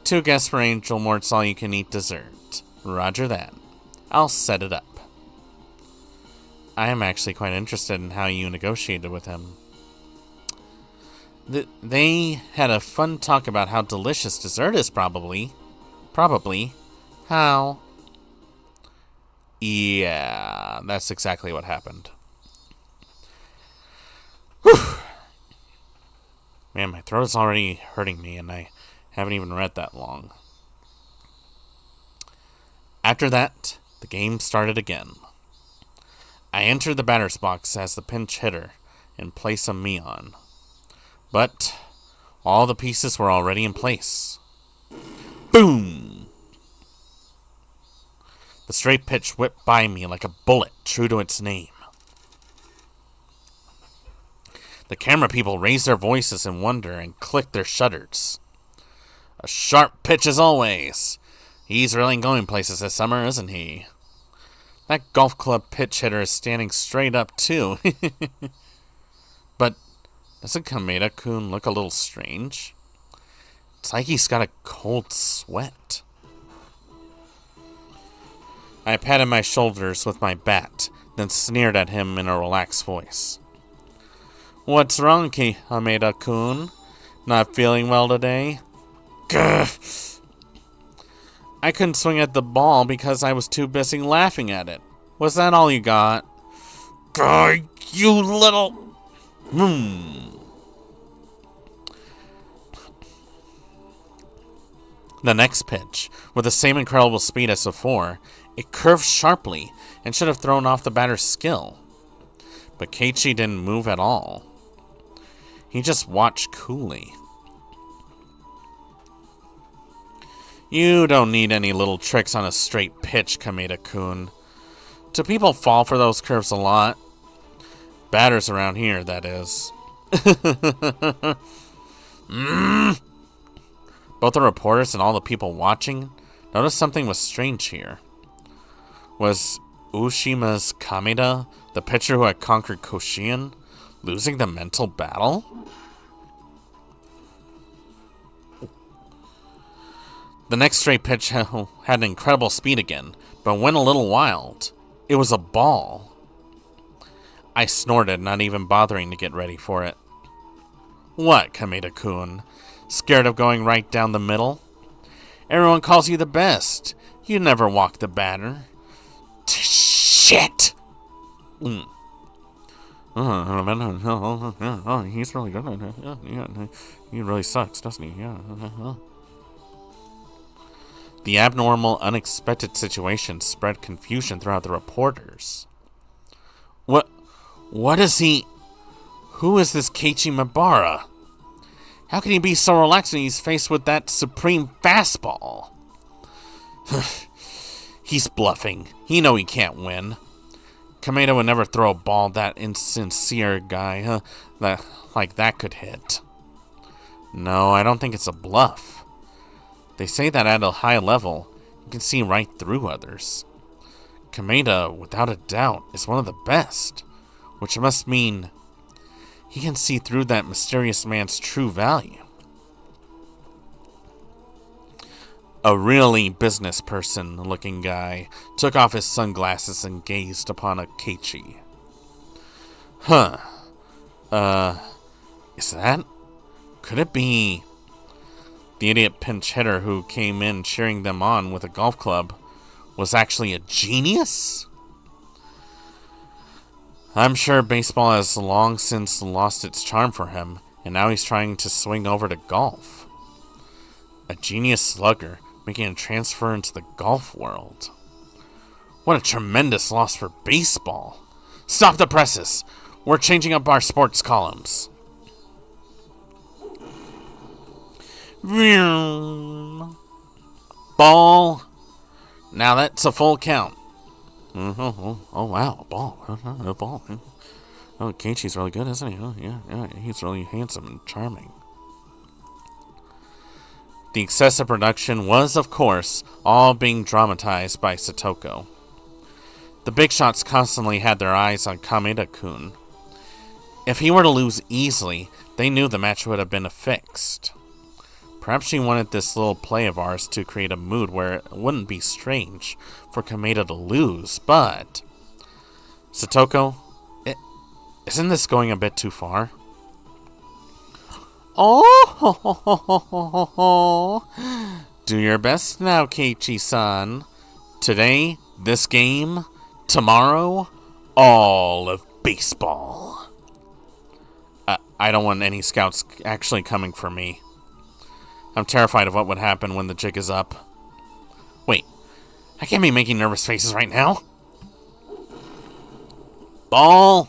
2 guests for Angel Mort's all-you-can-eat dessert. Roger that. I'll set it up. I am actually quite interested in how you negotiated with him. They had a fun talk about how delicious dessert is, probably. Probably. How? Yeah, that's exactly what happened. Whew. Man, my throat is already hurting me, and I haven't even read that long. After that, the game started again. I entered the batter's box as the pinch hitter in place of Mion. But all the pieces were already in place. Boom! The straight pitch whipped by me like a bullet true to its name. The camera people raise their voices in wonder and click their shutters. A sharp pitch as always. He's really going places this summer, isn't he? That golf club pitch hitter is standing straight up, too. But doesn't Kameda-kun look a little strange? It's like he's got a cold sweat. I patted my shoulders with my bat, then sneered at him in a relaxed voice. What's wrong, Kameda-kun? Not feeling well today? Gah! I couldn't swing at the ball because I was too busy laughing at it. Was that all you got? Gah, you little... The next pitch, with the same incredible speed as before, it curved sharply and should have thrown off the batter's skill. But Keiichi didn't move at all. He just watched coolly. You don't need any little tricks on a straight pitch, Kameda-kun. Do people fall for those curves a lot? Batters around here, that is. Both the reporters and all the people watching noticed something was strange here. Was Ushima's Kameda, the pitcher who had conquered Koshien, losing the mental battle? The next straight pitch had an incredible speed again, but went a little wild. It was a ball. I snorted, not even bothering to get ready for it. What, Kameda-kun? Scared of going right down the middle? Everyone calls you the best. You never walk the batter. Shit! He's really good. He really sucks, doesn't he? Yeah. The abnormal, unexpected situation spread confusion throughout the reporters. What is he... Who is this Keiichi Mabara? How can he be so relaxed when he's faced with that supreme fastball? He's bluffing. He know he can't win. Kameda would never throw a ball that insincere guy, like that could hit. No, I don't think it's a bluff. They say that at a high level, you can see right through others. Kameda, without a doubt, is one of the best, which must mean he can see through that mysterious man's true value. A really business person-looking guy took off his sunglasses and gazed upon a Keiichi. Is that? Could it be... The idiot pinch hitter who came in cheering them on with a golf club was actually a genius? I'm sure baseball has long since lost its charm for him, and now he's trying to swing over to golf. A genius slugger making a transfer into the golf world. What a tremendous loss for baseball. Stop the presses! We're changing up our sports columns. Ball. Now that's a full count. Oh wow, a ball. A ball. Oh, Keiichi's really good, isn't he? Oh, yeah, he's really handsome and charming. The excessive production was, of course, all being dramatized by Satoko. The big shots constantly had their eyes on Kameda-kun. If he were to lose easily, they knew the match would have been fixed. Perhaps she wanted this little play of ours to create a mood where it wouldn't be strange for Kameda to lose, but... Satoko, isn't this going a bit too far? Oh! Do your best now, Keiichi-san. Today, this game, tomorrow, all of baseball. I don't want any scouts actually coming for me. I'm terrified of what would happen when the jig is up. Wait, I can't be making nervous faces right now. Ball.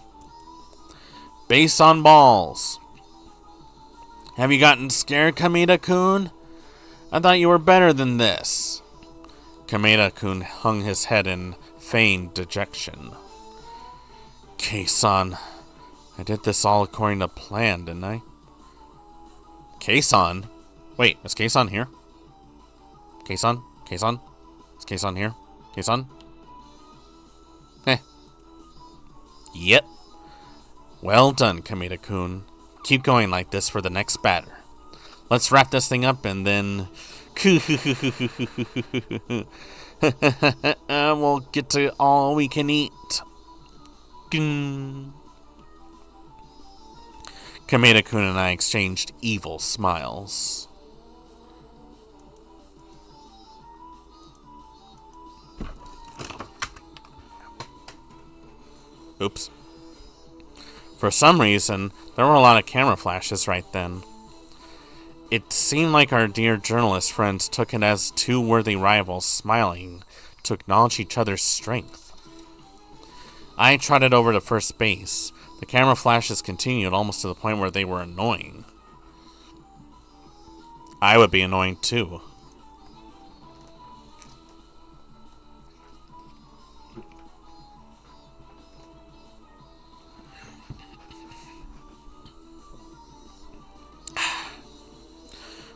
Base on balls. Have you gotten scared, Kameda-kun? I thought you were better than this. Kameda-kun hung his head in feigned dejection. Kei-san, I did this all according to plan, didn't I? Kason? Wait, is Kason here? Kason? Kason? Is Kason here? Kason? Yep. Well done, Kameda-kun. Keep going like this for the next batter. Let's wrap this thing up and then... we'll get to all we can eat. Kameda-kun and I exchanged evil smiles. Oops. For some reason, there were a lot of camera flashes right then. It seemed like our dear journalist friends took it as two worthy rivals smiling to acknowledge each other's strength. I trotted over to first base. The camera flashes continued almost to the point where they were annoying. I would be annoying too.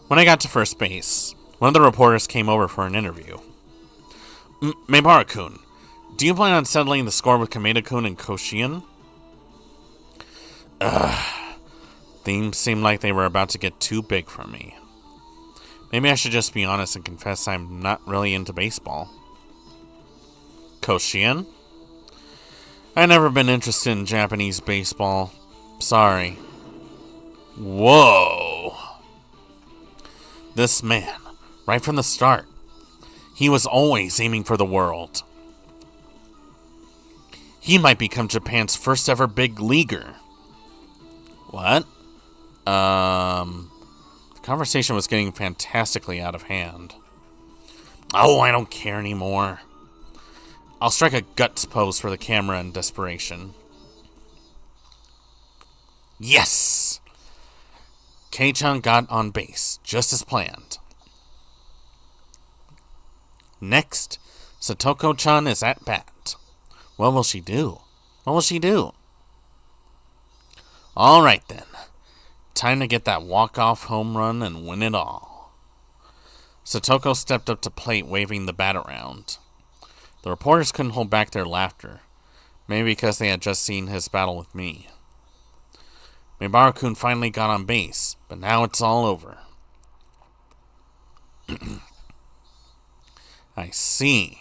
When I got to first base, one of the reporters came over for an interview. Maebara-kun, do you plan on settling the score with Kameda-kun and Koshien? Things seemed like they were about to get too big for me. Maybe I should just be honest and confess I'm not really into baseball. Koshien? I've never been interested in Japanese baseball. Sorry. Whoa. This man, right from the start, he was always aiming for the world. He might become Japan's first ever big leaguer. What? The conversation was getting fantastically out of hand. Oh, I don't care anymore. I'll strike a guts pose for the camera in desperation. Yes! Kei-chan got on base, just as planned. Next, Satoko-chan is at bat. What will she do? What will she do? Alright then. Time to get that walk-off home run and win it all. Satoko stepped up to plate, waving the bat around. The reporters couldn't hold back their laughter, maybe because they had just seen his battle with me. Maebara-kun finally got on base, but now it's all over. I see.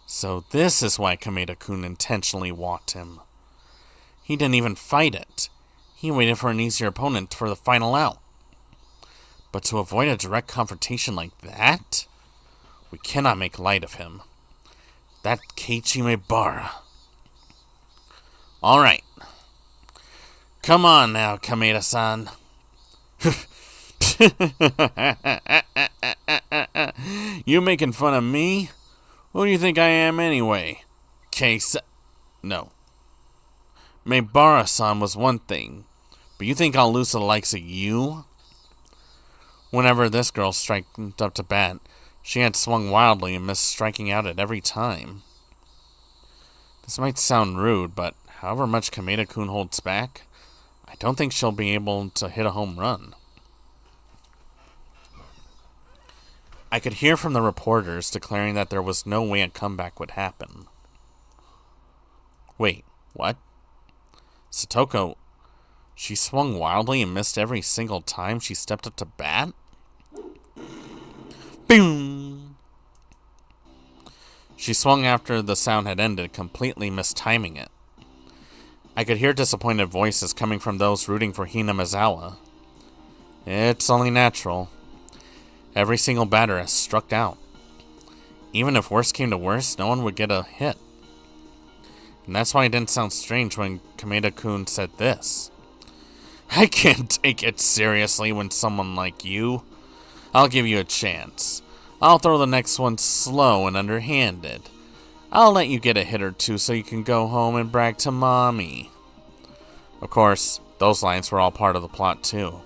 So this is why Kameda-kun intentionally walked him. He didn't even fight it. He waited for an easier opponent for the final out. But to avoid a direct confrontation like that, we cannot make light of him. That Keiichi Maebara. Alright. Come on now, Kameda-san. You making fun of me? Who do you think I am anyway? No. Maebara-san was one thing, but you think I'll lose to the likes of you? Whenever this girl striked up to bat, she had swung wildly and missed striking out at every time. This might sound rude, but however much Kameda-kun holds back, I don't think she'll be able to hit a home run. I could hear from the reporters declaring that there was no way a comeback would happen. Wait, what? Satoko, she swung wildly and missed every single time she stepped up to bat? Boom! She swung after the sound had ended, completely mistiming it. I could hear disappointed voices coming from those rooting for Hina Mizawa. It's only natural. Every single batter has struck out. Even if worst came to worst, no one would get a hit. And that's why it didn't sound strange when Kameda-kun said this. I can't take it seriously when someone like you. I'll give you a chance. I'll throw the next one slow and underhanded. I'll let you get a hit or two so you can go home and brag to mommy. Of course, those lines were all part of the plot too.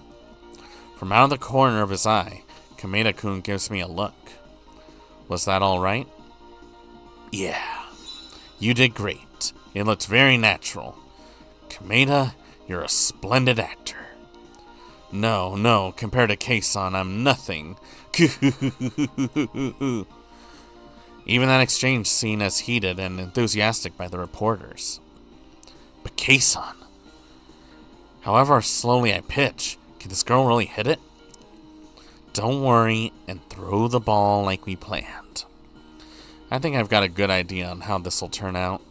From out of the corner of his eye, Kameda-kun gives me a look. Was that all right? Yeah. You did great. It looked very natural. Kameda, You're a splendid actor. No, compared to Kei-san, I'm nothing. Even that exchange seen as heated and enthusiastic by the reporters. But Kei-san, however slowly I pitch, can this girl really hit it? Don't worry and throw the ball like we planned. I think I've got a good idea on how this will turn out.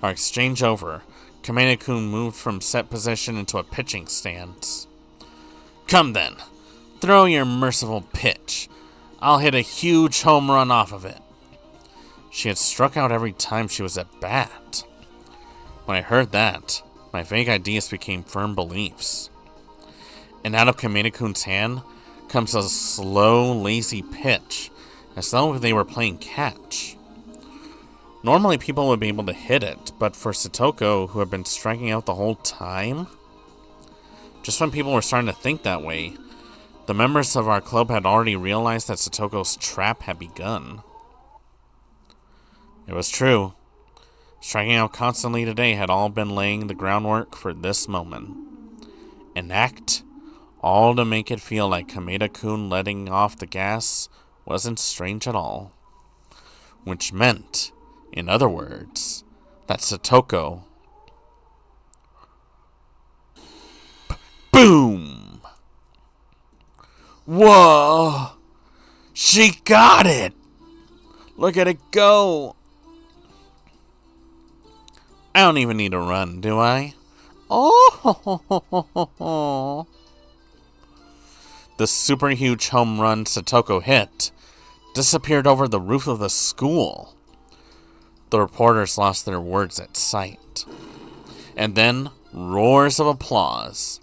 Our exchange over, Kameda-kun moved from set position into a pitching stance. Come then, throw your merciful pitch. I'll hit a huge home run off of it. She had struck out every time she was at bat. When I heard that, my vague ideas became firm beliefs. And out of Kameda-kun's hand comes a slow, lazy pitch, as though they were playing catch. Normally people would be able to hit it, but for Satoko, who had been striking out the whole time, just when people were starting to think that way, the members of our club had already realized that Satoko's trap had begun. It was true. Striking out constantly today had all been laying the groundwork for this moment. An act, all to make it feel like Kameda-kun letting off the gas wasn't strange at all. Which meant, in other words, that Satoko... Boom! Whoa! She got it! Look at it go! I don't even need to run, do I? Oh! The super huge home run Satoko hit disappeared over the roof of the school. The reporters lost their words at sight. And then, roars of applause.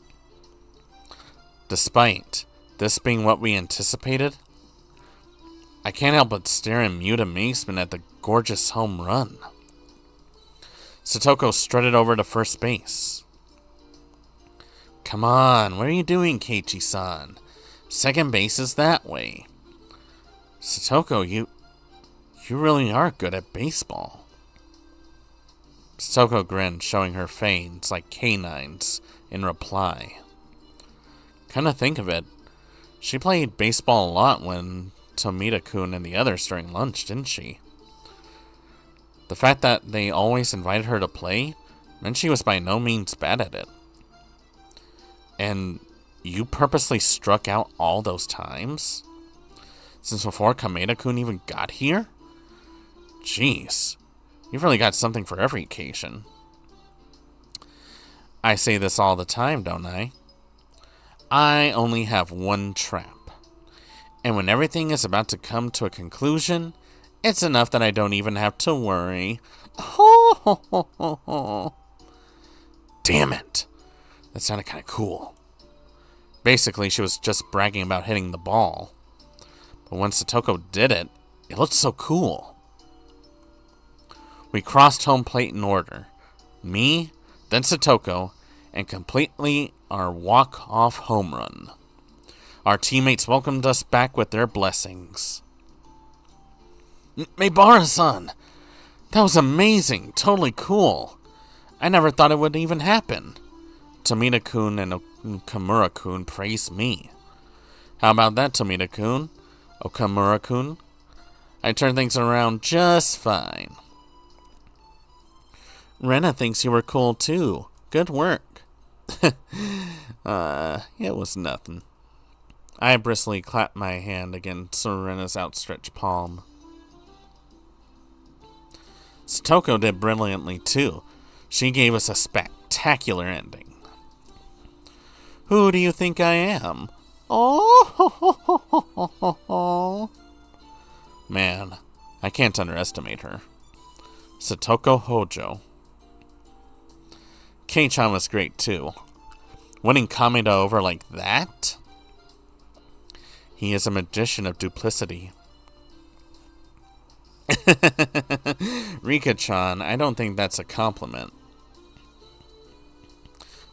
Despite this being what we anticipated, I can't help but stare in mute amazement at the gorgeous home run. Satoko strutted over to first base. Come on, what are you doing, Keiichi-san? Second base is that way. Satoko, you really are good at baseball. Satoko grinned, showing her fangs like canines in reply. Come to think of it, she played baseball a lot when Tomita-kun and the others during lunch, didn't she? The fact that they always invited her to play meant she was by no means bad at it. And you purposely struck out all those times? Since before Kameda-kun even got here? Jeez, you've really got something for every occasion. I say this all the time, don't I? I only have one trap. And when everything is about to come to a conclusion, it's enough that I don't even have to worry. Damn it. That sounded kind of cool. Basically, she was just bragging about hitting the ball. But when Satoko did it, it looked so cool. We crossed home plate in order. Me, then Satoko, and completely our walk-off home run. Our teammates welcomed us back with their blessings. Meibara-san! That was amazing! Totally cool! I never thought it would even happen. Tomita-kun and Okamura-kun praised me. How about that, Tomita-kun? Okamura-kun? I turned things around just fine. Rena thinks you were cool too. Good work. It was nothing. I briskly clapped my hand against Rena's outstretched palm. Satoko did brilliantly too. She gave us a spectacular ending. Who do you think I am? Oh, man, I can't underestimate her. Satoko Hojo. Kei-chan was great too. Winning Kameda over like that? He is a magician of duplicity. Rika-chan, I don't think that's a compliment.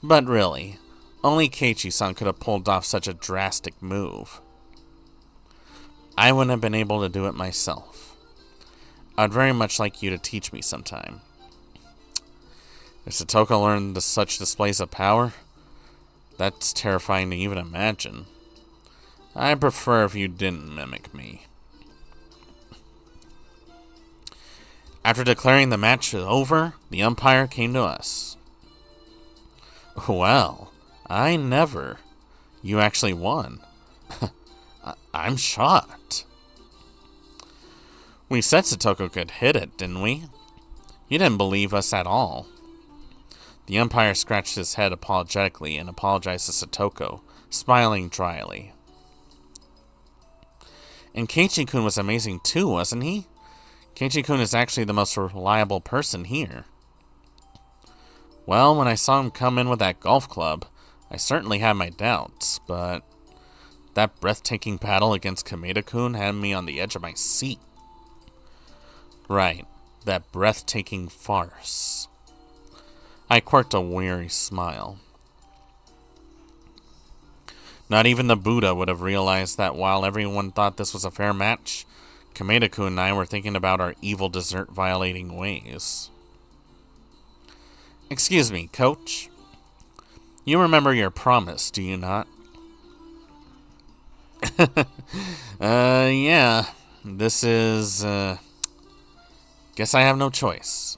But really, only Keiichi-san could have pulled off such a drastic move. I wouldn't have been able to do it myself. I'd very much like you to teach me sometime. If Satoko learned such displays of power, that's terrifying to even imagine. I'd prefer if you didn't mimic me. After declaring the match over, the umpire came to us. Well, I never. You actually won. I'm shocked. We said Satoko could hit it, didn't we? You didn't believe us at all. The umpire scratched his head apologetically and apologized to Satoko, smiling dryly. And Keiichi-kun was amazing too, wasn't he? Keiichi-kun is actually the most reliable person here. Well, when I saw him come in with that golf club, I certainly had my doubts, but that breathtaking battle against Kameda-kun had me on the edge of my seat. Right, that breathtaking farce. I quirked a weary smile. Not even the Buddha would have realized that while everyone thought this was a fair match, Kameda-kun and I were thinking about our evil dessert-violating ways. Excuse me, Coach. You remember your promise, do you not? Yeah. This is, guess I have no choice.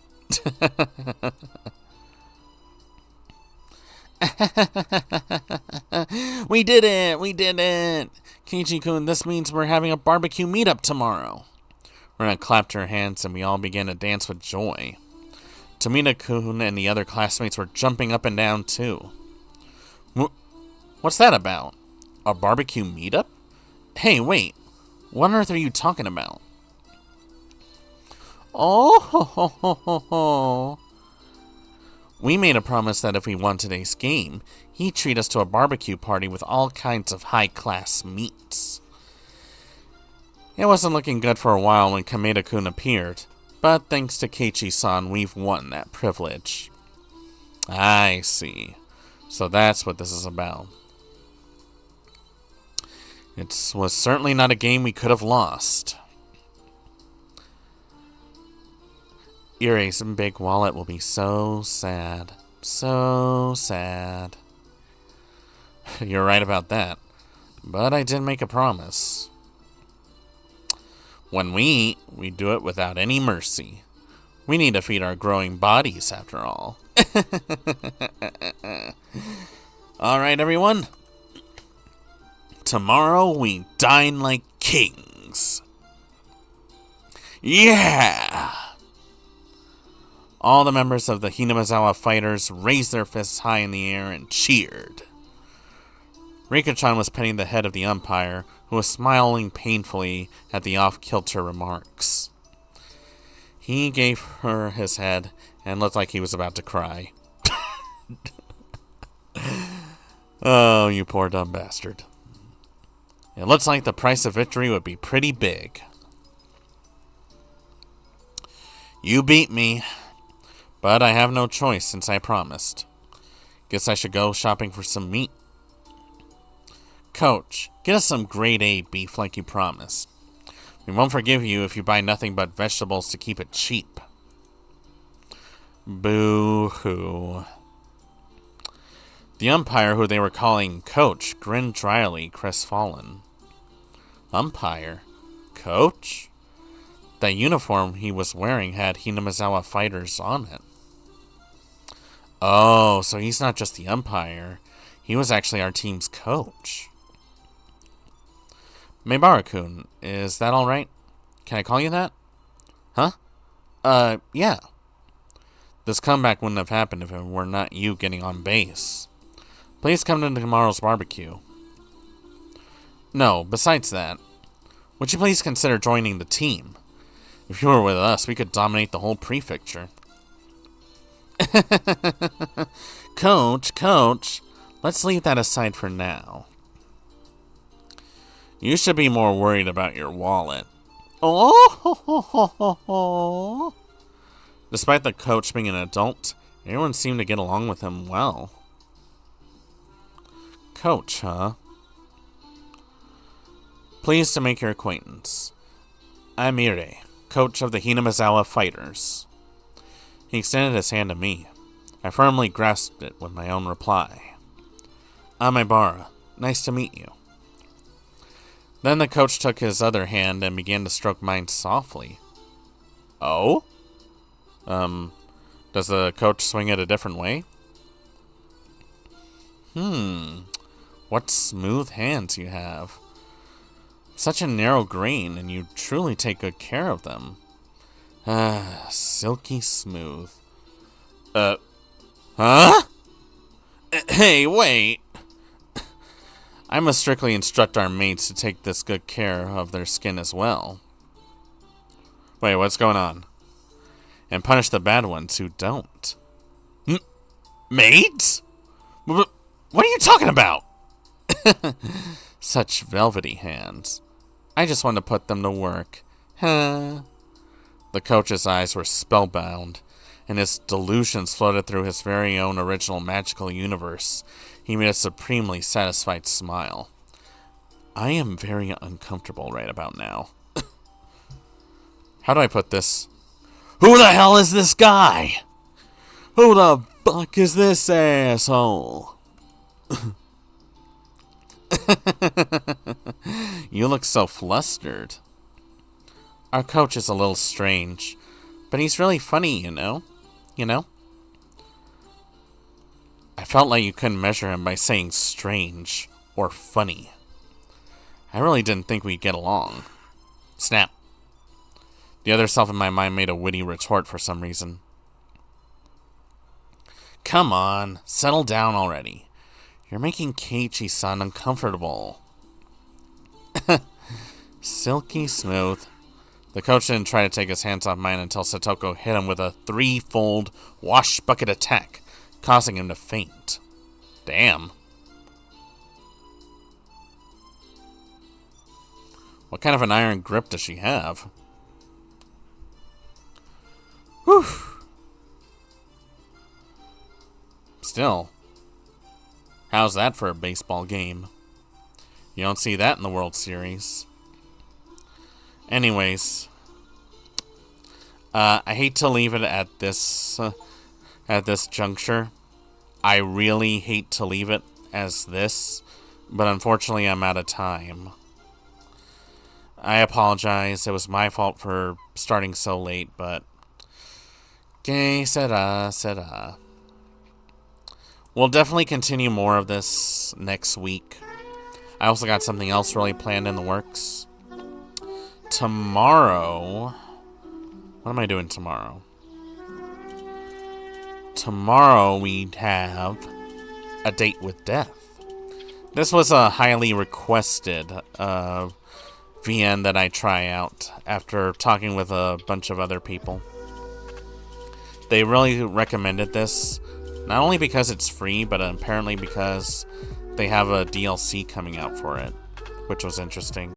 We did it! We did it! Keiichi-kun, this means we're having a barbecue meetup tomorrow. Rena clapped her hands and we all began to dance with joy. Tomita-kun and the other classmates were jumping up and down too. What's that about? A barbecue meetup? Hey, wait. What on earth are you talking about? Oh, ho, ho, ho, ho, ho. We made a promise that if we won today's game, he'd treat us to a barbecue party with all kinds of high-class meats. It wasn't looking good for a while when Kameda-kun appeared, but thanks to Keiichi-san, we've won that privilege. I see. So that's what this is about. It was certainly not a game we could have lost. Irie's big wallet will be so sad. So sad. You're right about that. But I did make a promise. When we eat, we do it without any mercy. We need to feed our growing bodies, after all. Alright, everyone. Tomorrow we dine like kings. Yeah! All the members of the Hinamizawa fighters raised their fists high in the air and cheered. Rika-chan was petting the head of the umpire, who was smiling painfully at the off-kilter remarks. He gave her his head and looked like he was about to cry. Oh, you poor dumb bastard. It looks like the price of victory would be pretty big. You beat me, but I have no choice since I promised. Guess I should go shopping for some meat. Coach, get us some grade A beef like you promised. We won't forgive you if you buy nothing but vegetables to keep it cheap. Boo-hoo. The umpire, who they were calling Coach, grinned dryly, crestfallen. Umpire? Coach? That uniform he was wearing had Hinamizawa fighters on it. Oh, so he's not just the umpire. He was actually our team's coach. Meibara-kun, is that alright? Can I call you that? Huh? Yeah. This comeback wouldn't have happened if it were not you getting on base. Please come to tomorrow's barbecue. No, besides that, would you please consider joining the team? If you were with us, we could dominate the whole prefecture. Coach, let's leave that aside for now. You should be more worried about your wallet. Oh! Despite the coach being an adult, everyone seemed to get along with him well. Coach, huh? Pleased to make your acquaintance. I'm Ire, coach of the Hinamizawa fighters. He extended his hand to me. I firmly grasped it with my own reply. Amebara, nice to meet you. Then the coach took his other hand and began to stroke mine softly. Oh? Does the coach swing it a different way? What smooth hands you have. Such a narrow grain, and you truly take good care of them. Silky smooth. Huh? Hey, wait! I must strictly instruct our mates to take this good care of their skin as well. Wait, what's going on? And punish the bad ones who don't. Mates? What are you talking about? Such velvety hands. I just want to put them to work. Huh? The coach's eyes were spellbound, and his delusions floated through his very own original magical universe. He made a supremely satisfied smile. I am very uncomfortable right about now. How do I put this? Who the hell is this guy? Who the fuck is this asshole? You look so flustered. Our coach is a little strange, but he's really funny, you know? I felt like you couldn't measure him by saying strange or funny. I really didn't think we'd get along. Snap. The other self in my mind made a witty retort for some reason. Come on, settle down already. You're making Keiichi-san uncomfortable. Silky smooth. The coach didn't try to take his hands off mine until Satoko hit him with a threefold wash bucket attack, causing him to faint. Damn. What kind of an iron grip does she have? Whew. Still, how's that for a baseball game? You don't see that in the World Series. Anyways, I hate to leave it at this juncture. I really hate to leave it as this, but unfortunately I'm out of time. I apologize. It was my fault for starting so late, but que sera. We'll definitely continue more of this next week. I also got something else really planned in the works. Tomorrow... What am I doing tomorrow? Tomorrow we have A Date with Death. This was a highly requested VN that I try out after talking with a bunch of other people. They really recommended this, not only because it's free, but apparently because they have a DLC coming out for it, which was interesting.